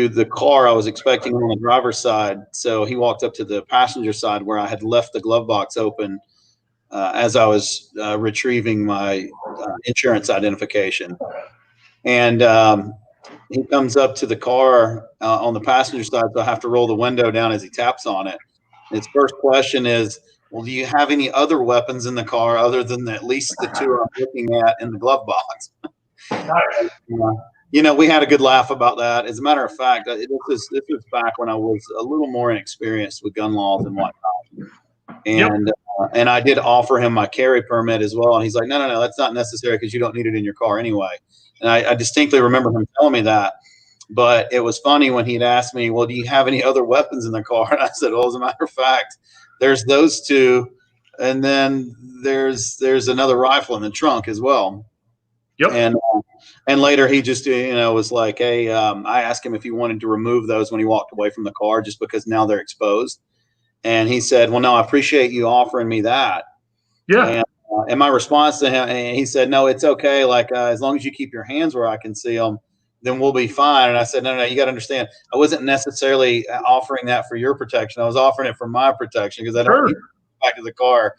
the car, I was expecting him on the driver's side, so he walked up to the passenger side where I had left the glove box open as I was retrieving my insurance identification, and he comes up to the car on the passenger side, so I have to roll the window down as he taps on it. His first question is, well, do you have any other weapons in the car other than at least the two I'm looking at in the glove box? We had a good laugh about that. As a matter of fact, this was back when I was a little more inexperienced with gun laws and whatnot. And I did offer him my carry permit as well. And he's like, no, that's not necessary because you don't need it in your car anyway. And I distinctly remember him telling me that. But it was funny when he'd asked me, well, do you have any other weapons in the car? And I said, well, as a matter of fact, there's those two. And then there's another rifle in the trunk as well. Yep. And later he just, was like, hey, I asked him if he wanted to remove those when he walked away from the car just because now they're exposed. And he said, well, no, I appreciate you offering me that. Yeah. And my response to him, and he said, no, it's okay. Like, as long as you keep your hands where I can see them, then we'll be fine. And I said, no, you got to understand, I wasn't necessarily offering that for your protection. I was offering it for my protection because I don't need to go back to the car,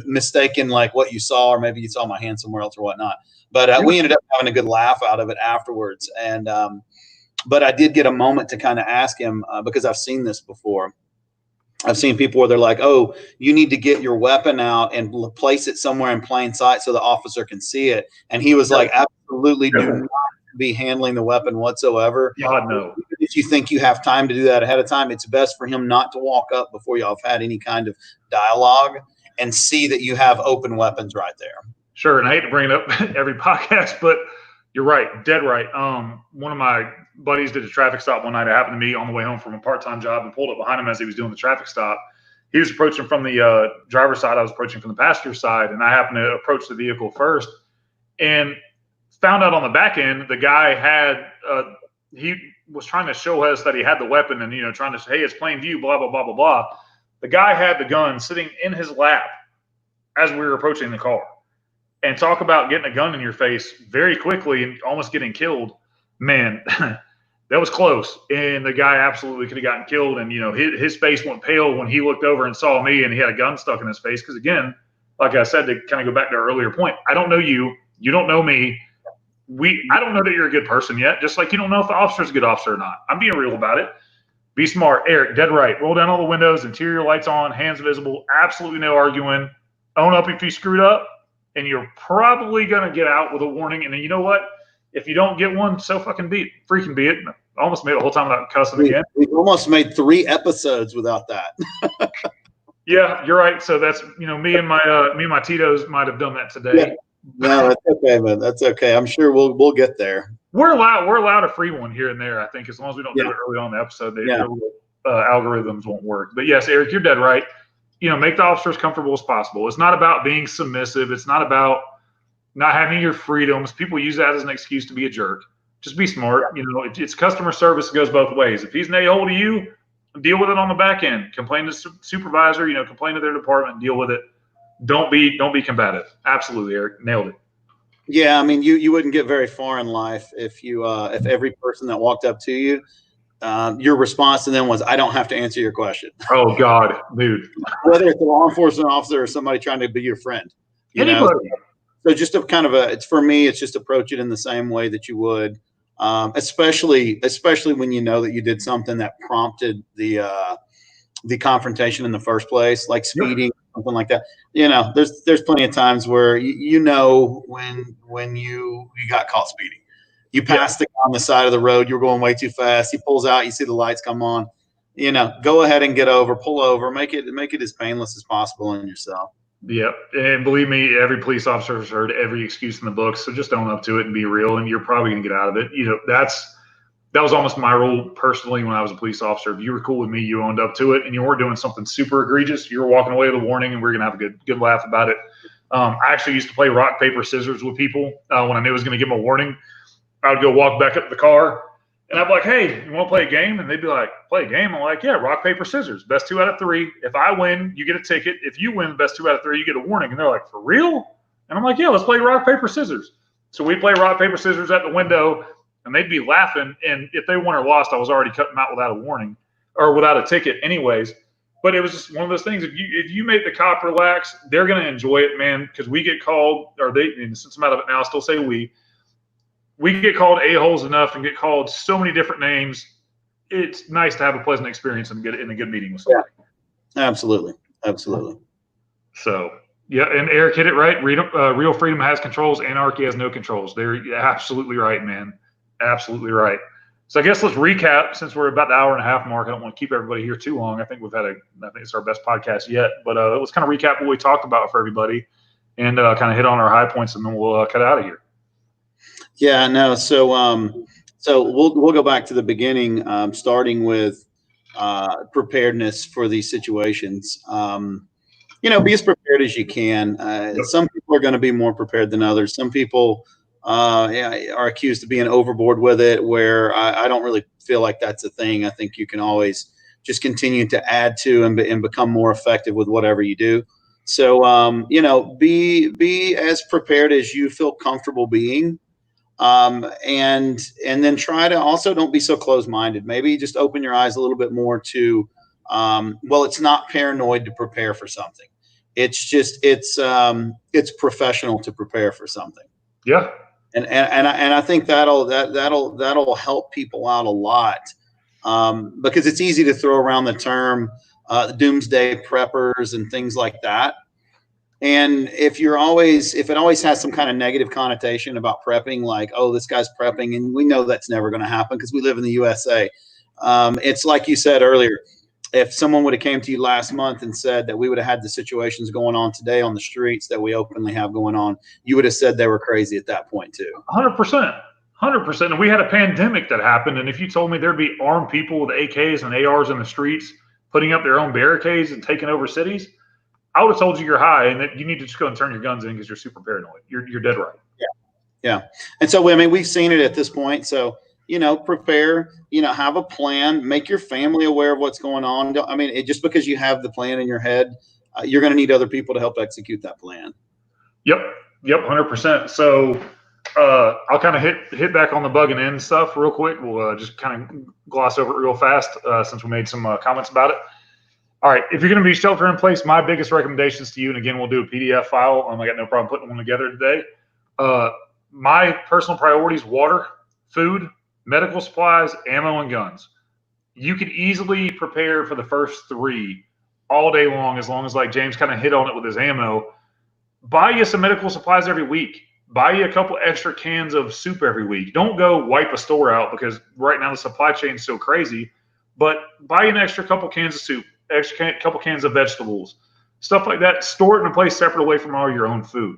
mistaken like what you saw, or maybe you saw my hand somewhere else or whatnot. But we ended up having a good laugh out of it afterwards. And but I did get a moment to kind of ask him because I've seen this before. I've seen people where they're like, oh, you need to get your weapon out and place it somewhere in plain sight so the officer can see it. And he was like, absolutely do not be handling the weapon whatsoever. God, no. If you think you have time to do that ahead of time, it's best for him not to walk up before y'all have had any kind of dialogue and see that you have open weapons right there. Sure. And I hate to bring it up every podcast, but you're right. Dead right. One of my buddies did a traffic stop one night. It happened to me on the way home from a part-time job and pulled up behind him as he was doing the traffic stop. He was approaching from the driver's side. I was approaching from the passenger side, and I happened to approach the vehicle first and found out on the back end, the guy had, he was trying to show us that he had the weapon and, trying to say, hey, it's plain view, blah, blah, blah, blah, blah. The guy had the gun sitting in his lap as we were approaching the car. And talk about getting a gun in your face very quickly and almost getting killed. Man, that was close. And the guy absolutely could have gotten killed. And, his face went pale when he looked over and saw me and he had a gun stuck in his face. Because, again, like I said, to kind of go back to our earlier point, I don't know you. You don't know me. I don't know that you're a good person yet, just like you don't know if the officer's a good officer or not. I'm being real about it. Be smart. Eric, dead right. Roll down all the windows, interior lights on, hands visible, absolutely no arguing. Own up if you screwed up. And you're probably going to get out with a warning. And then you know what? If you don't get one, so fucking freaking be it. I almost made it the whole time without cussing again. We almost made 3 episodes without that. Yeah, you're right. So that's, me and my Tito's might have done that today. Yeah. No, that's okay, man. That's okay. I'm sure we'll get there. We're allowed a free one here and there, I think, as long as we don't do it early on in the episode. Algorithms won't work. But yes, Eric, you're dead right. Make the officer as comfortable as possible. It's not about being submissive. It's not about not having your freedoms. People use that as an excuse to be a jerk. Just be smart. It's customer service. It goes both ways. If he's an a-hole to you, deal with it on the back end. Complain to supervisor, complain to their department, deal with it. Don't be combative. Absolutely, Eric. Nailed it. Yeah, I mean, you wouldn't get very far in life if every person that walked up to you, your response to them was, I don't have to answer your question. Oh, God, dude. Whether it's a law enforcement officer or somebody trying to be your friend. Anybody. So just it's for me, it's just approach it in the same way that you would, especially when you know that you did something that prompted the confrontation in the first place, like speeding, something like that. There's plenty of times where when you got caught speeding. You passed the guy on the side of the road. You were going way too fast. He pulls out. You see the lights come on. go ahead and get over, pull over, make it as painless as possible on yourself. Yep. And believe me, every police officer has heard every excuse in the book. So just own up to it and be real, and you're probably going to get out of it. That was almost my rule personally when I was a police officer. If you were cool with me, you owned up to it, and you weren't doing something super egregious. You were walking away with a warning, and we are going to have a good laugh about it. I actually used to play rock, paper, scissors with people when I knew I was going to give them a warning. I would go walk back up to the car, and I'd be like, hey, you want to play a game? And they'd be like, play a game? I'm like, yeah, rock, paper, scissors. Best 2 out of 3. If I win, you get a ticket. If you win the best 2 out of 3, you get a warning. And they're like, for real? And I'm like, yeah, let's play rock, paper, scissors. So we play rock, paper, scissors at the window, and they'd be laughing. And if they won or lost, I was already cutting them out without a warning or without a ticket anyways. But it was just one of those things. If you make the cop relax, they're going to enjoy it, man, because we get called, and since I'm out of it now, I still say we get called a-holes enough and get called so many different names. It's nice to have a pleasant experience and get in a good meeting with somebody. Yeah, absolutely. Absolutely. So, yeah, and Eric hit it right. Real freedom has controls. Anarchy has no controls. They're absolutely right, man. Absolutely right. So I guess let's recap since we're about the hour and a half mark. I don't want to keep everybody here too long. I think it's our best podcast yet. But let's kind of recap what we talked about for everybody and kind of hit on our high points, and then we'll cut out of here. Yeah, no. So we'll go back to the beginning, starting with preparedness for these situations. Be as prepared as you can. Some people are going to be more prepared than others. Some people are accused of being overboard with it, where I don't really feel like that's a thing. I think you can always just continue to add to and become more effective with whatever you do. So, be as prepared as you feel comfortable being. And then try to also don't be so closed-minded. Maybe just open your eyes a little bit more to, it's not paranoid to prepare for something. It's just, it's professional to prepare for something. Yeah. And I think that'll help people out a lot. Because it's easy to throw around the term, doomsday preppers and things like that. And if it always has some kind of negative connotation about prepping, like, oh, this guy's prepping, and we know that's never going to happen because we live in the USA. It's like you said earlier, if someone would have came to you last month and said that we would have had the situations going on today on the streets that we openly have going on, you would have said they were crazy at that point too. 100%. 100%. And we had a pandemic that happened. And if you told me there'd be armed people with AKs and ARs in the streets, putting up their own barricades and taking over cities, I would have told you you're high and that you need to just go and turn your guns in because you're super paranoid. You're dead right. Yeah. And so, we've seen it at this point. So, prepare, have a plan, make your family aware of what's going on. Just because you have the plan in your head, you're going to need other people to help execute that plan. Yep. 100%. So I'll kind of hit back on the bug and end stuff real quick. We'll just kind of gloss over it real fast since we made some comments about it. All right, if you're going to be shelter in place, my biggest recommendations to you, and again, we'll do a PDF file. I got no problem putting one together today. My personal priorities: water, food, medical supplies, ammo, and guns. You could easily prepare for the first 3 all day long, as like James kind of hit on it with his ammo. Buy you some medical supplies every week. Buy you a couple extra cans of soup every week. Don't go wipe a store out because right now the supply chain is so crazy. But buy an extra couple cans of soup, extra couple cans of vegetables, stuff like that. Store it in a place separate away from all your own food.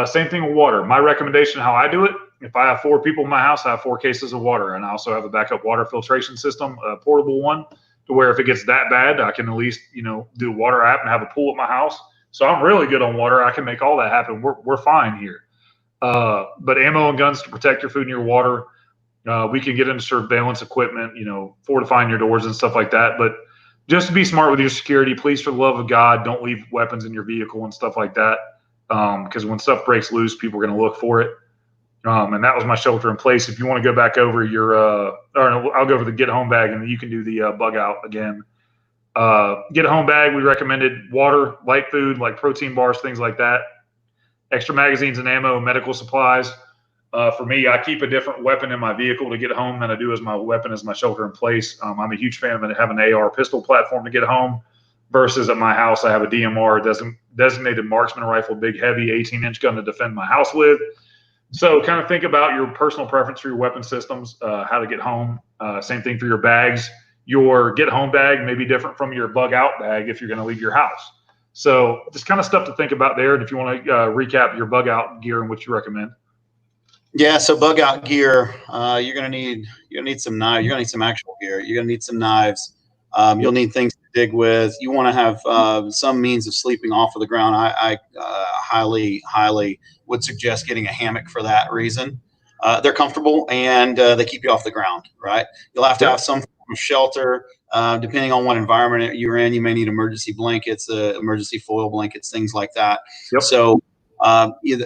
Same thing with water. My recommendation, how I do it, if I have 4 people in my house, I have 4 cases of water. And I also have a backup water filtration system, a portable one, to where if it gets that bad, I can at least, do a water app and have a pool at my house. So I'm really good on water. I can make all that happen. We're fine here. But ammo and guns to protect your food and your water. We can get into surveillance equipment, fortifying your doors and stuff like that. But just to be smart with your security, please, for the love of God, don't leave weapons in your vehicle and stuff like that. Because when stuff breaks loose, people are going to look for it. And that was my shelter in place. If you want to go back over I'll go over the get home bag, and then you can do the bug out again. Get home bag, we recommended water, light food, like protein bars, things like that. Extra magazines and ammo, medical supplies. For me, I keep a different weapon in my vehicle to get home than I do as my weapon as my shelter in place. I'm a huge fan of having an AR pistol platform to get home versus at my house, I have a DMR, designated marksman rifle, big, heavy 18-inch gun to defend my house with. So kind of think about your personal preference for your weapon systems, how to get home. Same thing for your bags. Your get home bag may be different from your bug out bag if you're going to leave your house. So just kind of stuff to think about there. And if you want to recap your bug out gear and what you recommend. Yeah, so bug out gear, you're gonna need some knives. You're gonna need some actual gear. You're gonna need some knives. You'll need things to dig with. You want to have some means of sleeping off of the ground. I highly would suggest getting a hammock for that reason. They're comfortable and they keep you off the ground. Right. You'll have to have some form of shelter. Depending on what environment you're in, you may need emergency blankets, emergency foil blankets, things like that. Yep. So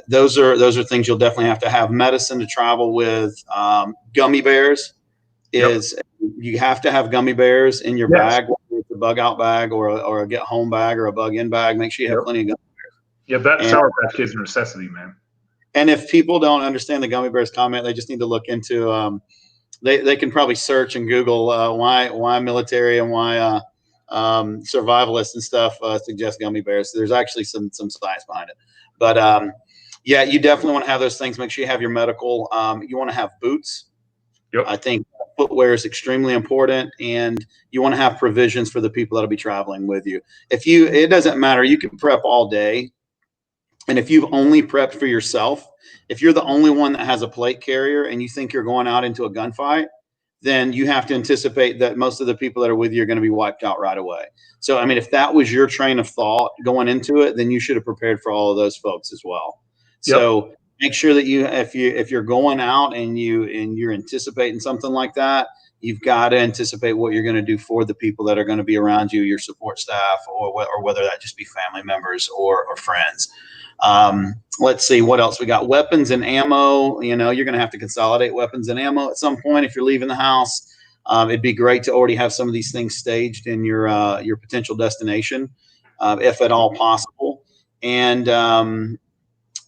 those are things you'll definitely have to have. Medicine to travel with. Gummy bears is you have to have gummy bears in your bag, whether it's a bug out bag or a get home bag or a bug in bag. Make sure you have plenty of gummy bears. Yeah, that Sour Patch Kids is a necessity, man. And if people don't understand the gummy bears comment, they just need to look into they can probably search and Google why military and why survivalists and stuff suggest gummy bears. So there's actually some science behind it. But yeah, you definitely want to have those things. Make sure you have your medical. You want to have boots. Yep. I think footwear is extremely important, and you want to have provisions for the people that'll be traveling with you. It doesn't matter. You can prep all day, and if you've only prepped for yourself, if you're the only one that has a plate carrier and you think you're going out into a gunfight, then you have to anticipate that most of the people that are with you are going to be wiped out right away. So, I mean, if that was your train of thought going into it, then you should have prepared for all of those folks as well. Yep. So make sure that if you're going out and you're anticipating something like that, you've got to anticipate what you're going to do for the people that are going to be around you, your support staff, or whether that just be family members or friends. Let's see what else we got. Weapons and ammo. You're going to have to consolidate weapons and ammo at some point if you're leaving the house. It'd be great to already have some of these things staged in your potential destination, if at all possible. And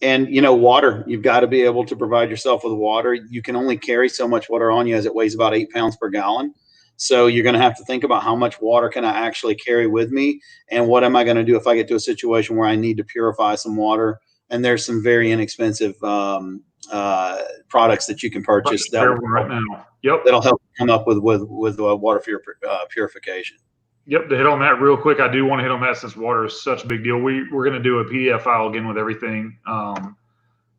water. You've got to be able to provide yourself with water. You can only carry so much water on you as it weighs about 8 pounds per gallon. So you're going to have to think about how much water can I actually carry with me, and what am I going to do if I get to a situation where I need to purify some water. And there's some very inexpensive products that you can purchase that'll help come up with water purification. Yep, to hit on that real quick, I do want to hit on that since water is such a big deal. We're going to do a PDF file again with everything.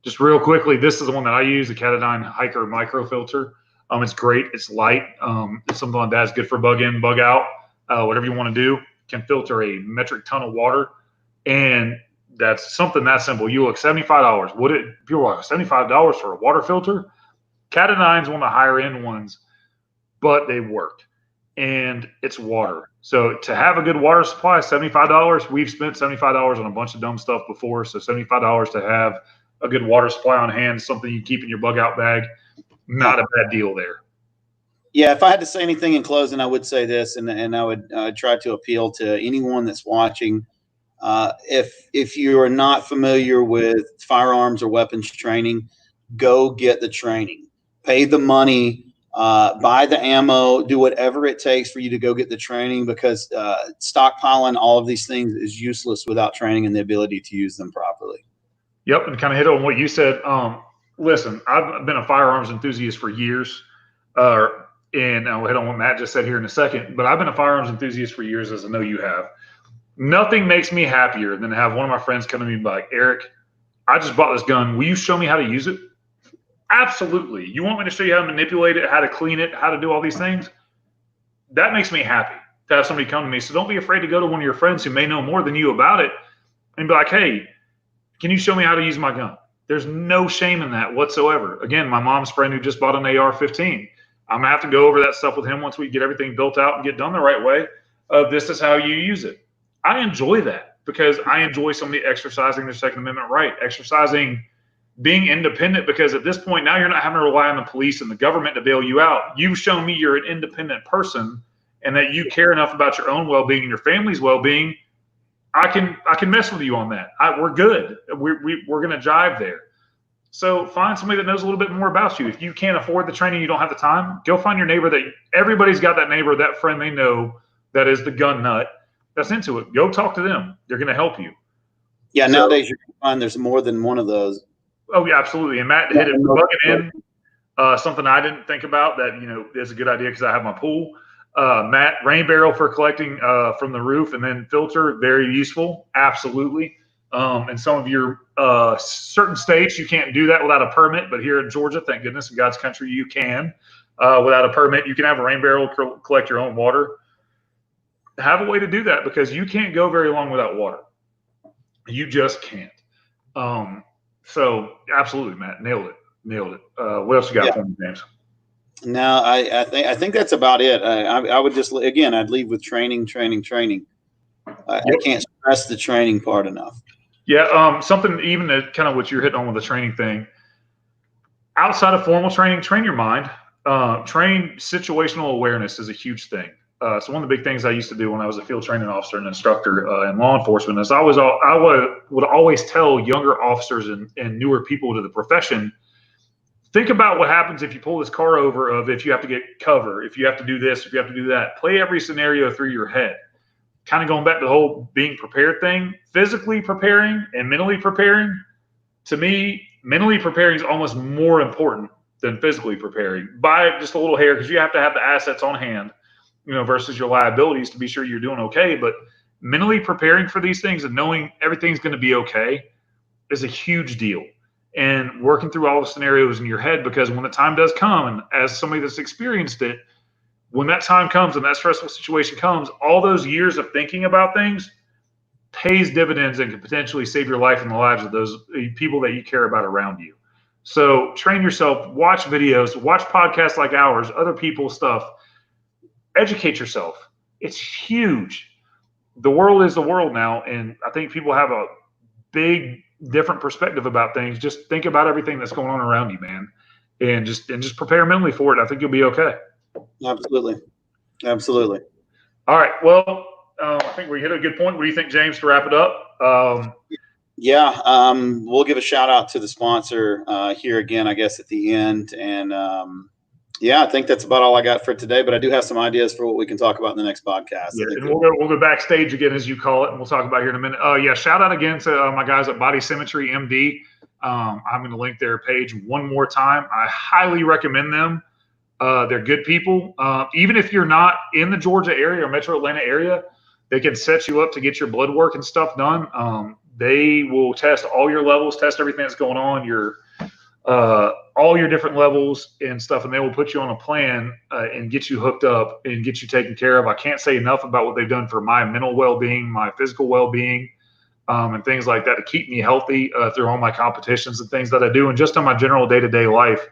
Just real quickly, this is the one that I use, the Katadyn Hiker Microfilter. It's great. It's light. It's something like that. It's good for bug in, bug out, whatever you want to do. Can filter a metric ton of water, and that's something that simple. You look $75. People are like $75 for a water filter? Katadyn's one of the higher end ones, but they work, and it's water. So to have a good water supply, $75. We've spent $75 on a bunch of dumb stuff before, so $75 to have a good water supply on hand, something you keep in your bug out bag. Not a bad deal there. Yeah, if I had to say anything in closing, I would say this, and I would try to appeal to anyone that's watching. If you are not familiar with firearms or weapons training, go get the training. Pay the money, buy the ammo, do whatever it takes for you to go get the training, because stockpiling all of these things is useless without training and the ability to use them properly. Yep, and kind of hit on what you said. Listen, I've been a firearms enthusiast for years, and I'll hit on what Matt just said here in a second, but I've been a firearms enthusiast for years, as I know you have. Nothing makes me happier than to have one of my friends come to me and be like, Eric, I just bought this gun. Will you show me how to use it? Absolutely. You want me to show you how to manipulate it, how to clean it, how to do all these things? That makes me happy to have somebody come to me. So don't be afraid to go to one of your friends who may know more than you about it and be like, hey, can you show me how to use my gun? There's no shame in that whatsoever. Again, my mom's friend who just bought an AR-15. I'm going to have to go over that stuff with him once we get everything built out and get done the right way. This is how you use it. I enjoy that because I enjoy somebody exercising their Second Amendment right, exercising being independent, because at this point now you're not having to rely on the police and the government to bail you out. You've shown me you're an independent person and that you care enough about your own well-being and your family's well-being. I can mess with you on that. We're good. We're going to jive there. So find somebody that knows a little bit more about you. If you can't afford the training, you don't have the time, go find your neighbor. That everybody's got that neighbor, that friend they know that is the gun nut that's into it. Go talk to them. They're going to help you. Yeah, nowadays you can find there's more than one of those. Oh, yeah, absolutely. And Matt hit it, bugging in, something I didn't think about that, is a good idea because I have my pool. Matt, rain barrel for collecting from the roof, and then filter, very useful, absolutely. In some of your certain states, you can't do that without a permit, but here in Georgia, thank goodness, in God's country, you can. Without a permit, you can have a rain barrel collect your own water. Have a way to do that because you can't go very long without water. You just can't. So absolutely, Matt, nailed it. What else you got for me, James? No, I think that's about it. I would just, again, I'd leave with training. I can't stress the training part enough. Yeah, something even that kind of what you're hitting on with the training thing. Outside of formal training, train your mind. Train situational awareness is a huge thing. So one of the big things I used to do when I was a field training officer and instructor in law enforcement is I would always tell younger officers and newer people to the profession, think about what happens if you pull this car over, of if you have to get cover, if you have to do this, if you have to do that. Play every scenario through your head. Kind of going back to the whole being prepared thing, physically preparing and mentally preparing. To me, mentally preparing is almost more important than physically preparing by just a little hair, because you have to have the assets on hand, versus your liabilities to be sure you're doing okay. But mentally preparing for these things and knowing everything's going to be okay is a huge deal. And working through all the scenarios in your head, because when the time does come, and as somebody that's experienced it, when that time comes and that stressful situation comes, all those years of thinking about things pays dividends and can potentially save your life and the lives of those people that you care about around you. So train yourself, watch videos, watch podcasts like ours, other people's stuff, educate yourself. It's huge. The world is the world now. And I think people have a big, different perspective about things. Just think about everything that's going on around you, man. And just prepare mentally for it. I think you'll be okay. Absolutely. All right. Well, I think we hit a good point. What do you think, James, to wrap it up? We'll give a shout out to the sponsor here again, I guess, at the end. And I think that's about all I got for today. But I do have some ideas for what we can talk about in the next podcast. Yeah, and we'll go backstage again, as you call it, and we'll talk about here in a minute. Shout out again to my guys at Body Symmetry MD. I'm going to link their page one more time. I highly recommend them. They're good people. Even if you're not in the Georgia area or Metro Atlanta area, they can set you up to get your blood work and stuff done. They will test all your levels, test everything that's going on, all your different levels and stuff, and they will put you on a plan and get you hooked up and get you taken care of. I can't say enough about what they've done for my mental well-being, my physical well-being, and things like that to keep me healthy through all my competitions and things that I do, and just on my general day-to-day life.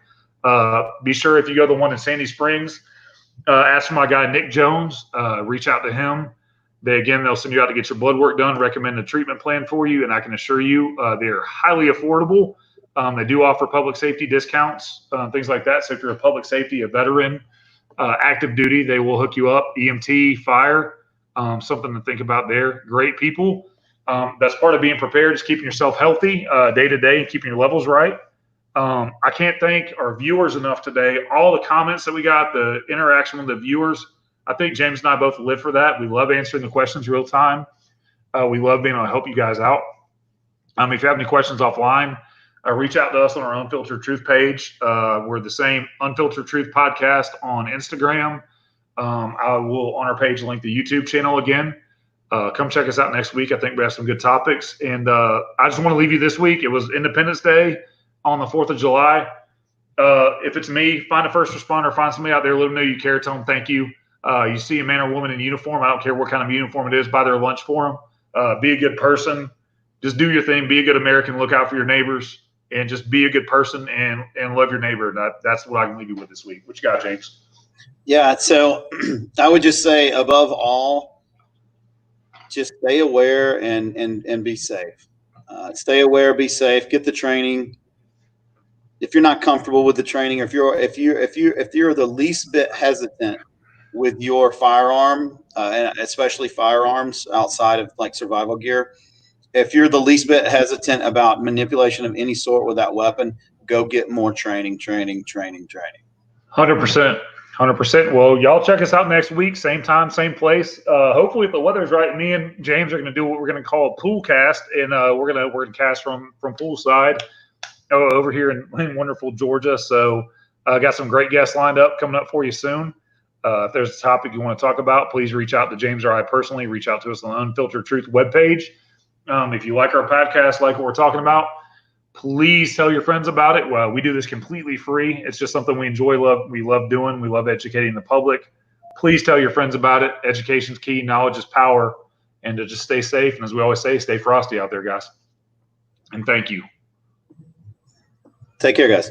Be sure if you go to the one in Sandy Springs, ask for my guy Nick Jones. Reach out to him. They'll send you out to get your blood work done, recommend a treatment plan for you, and I can assure you they're highly affordable. They do offer public safety discounts, things like that. So if you're a public safety, a veteran, active duty, they will hook you up. EMT, fire, something to think about there. Great people. That's part of being prepared, is keeping yourself healthy day to day and keeping your levels right. I can't thank our viewers enough today. All the comments that we got, the interaction with the viewers, I think James and I both live for that. We love answering the questions real time. We love being able to help you guys out. If you have any questions offline, reach out to us on our Unfiltered Truth page. We're the same Unfiltered Truth podcast on Instagram. I will, on our page, link the YouTube channel again. Come check us out next week. I think we have some good topics. And I just want to leave you this week. It was Independence Day on the 4th of July. If it's me, find a first responder, find somebody out there, let them know you care, tell them thank you. You see a man or woman in uniform, I don't care what kind of uniform it is, buy their lunch for them. Be a good person. Just do your thing. Be a good American. Look out for your neighbors. And just be a good person and love your neighbor. That's what I can leave you with this week. What you got, James? Yeah, so I would just say, above all, just stay aware and be safe. Stay aware, be safe, get the training. If you're not comfortable with the training, or if you're the least bit hesitant with your firearm, and especially firearms outside of like survival gear, if you're the least bit hesitant about manipulation of any sort with that weapon, go get more training. 100%. Well, y'all check us out next week, same time, same place. Hopefully, if the weather's right, me and James are going to do what we're going to call a pool cast, and we're going to cast from poolside over here in wonderful Georgia. So got some great guests lined up coming up for you soon. If there's a topic you want to talk about, please reach out to James or I personally. Reach out to us on the Unfiltered Truth webpage. If you like our podcast, like what we're talking about, please tell your friends about it. Well, we do this completely free. It's just something we enjoy, we love doing. We love educating the public. Please tell your friends about it. Education's key. Knowledge is power. And to just stay safe. And as we always say, stay frosty out there, guys. And thank you. Take care, guys.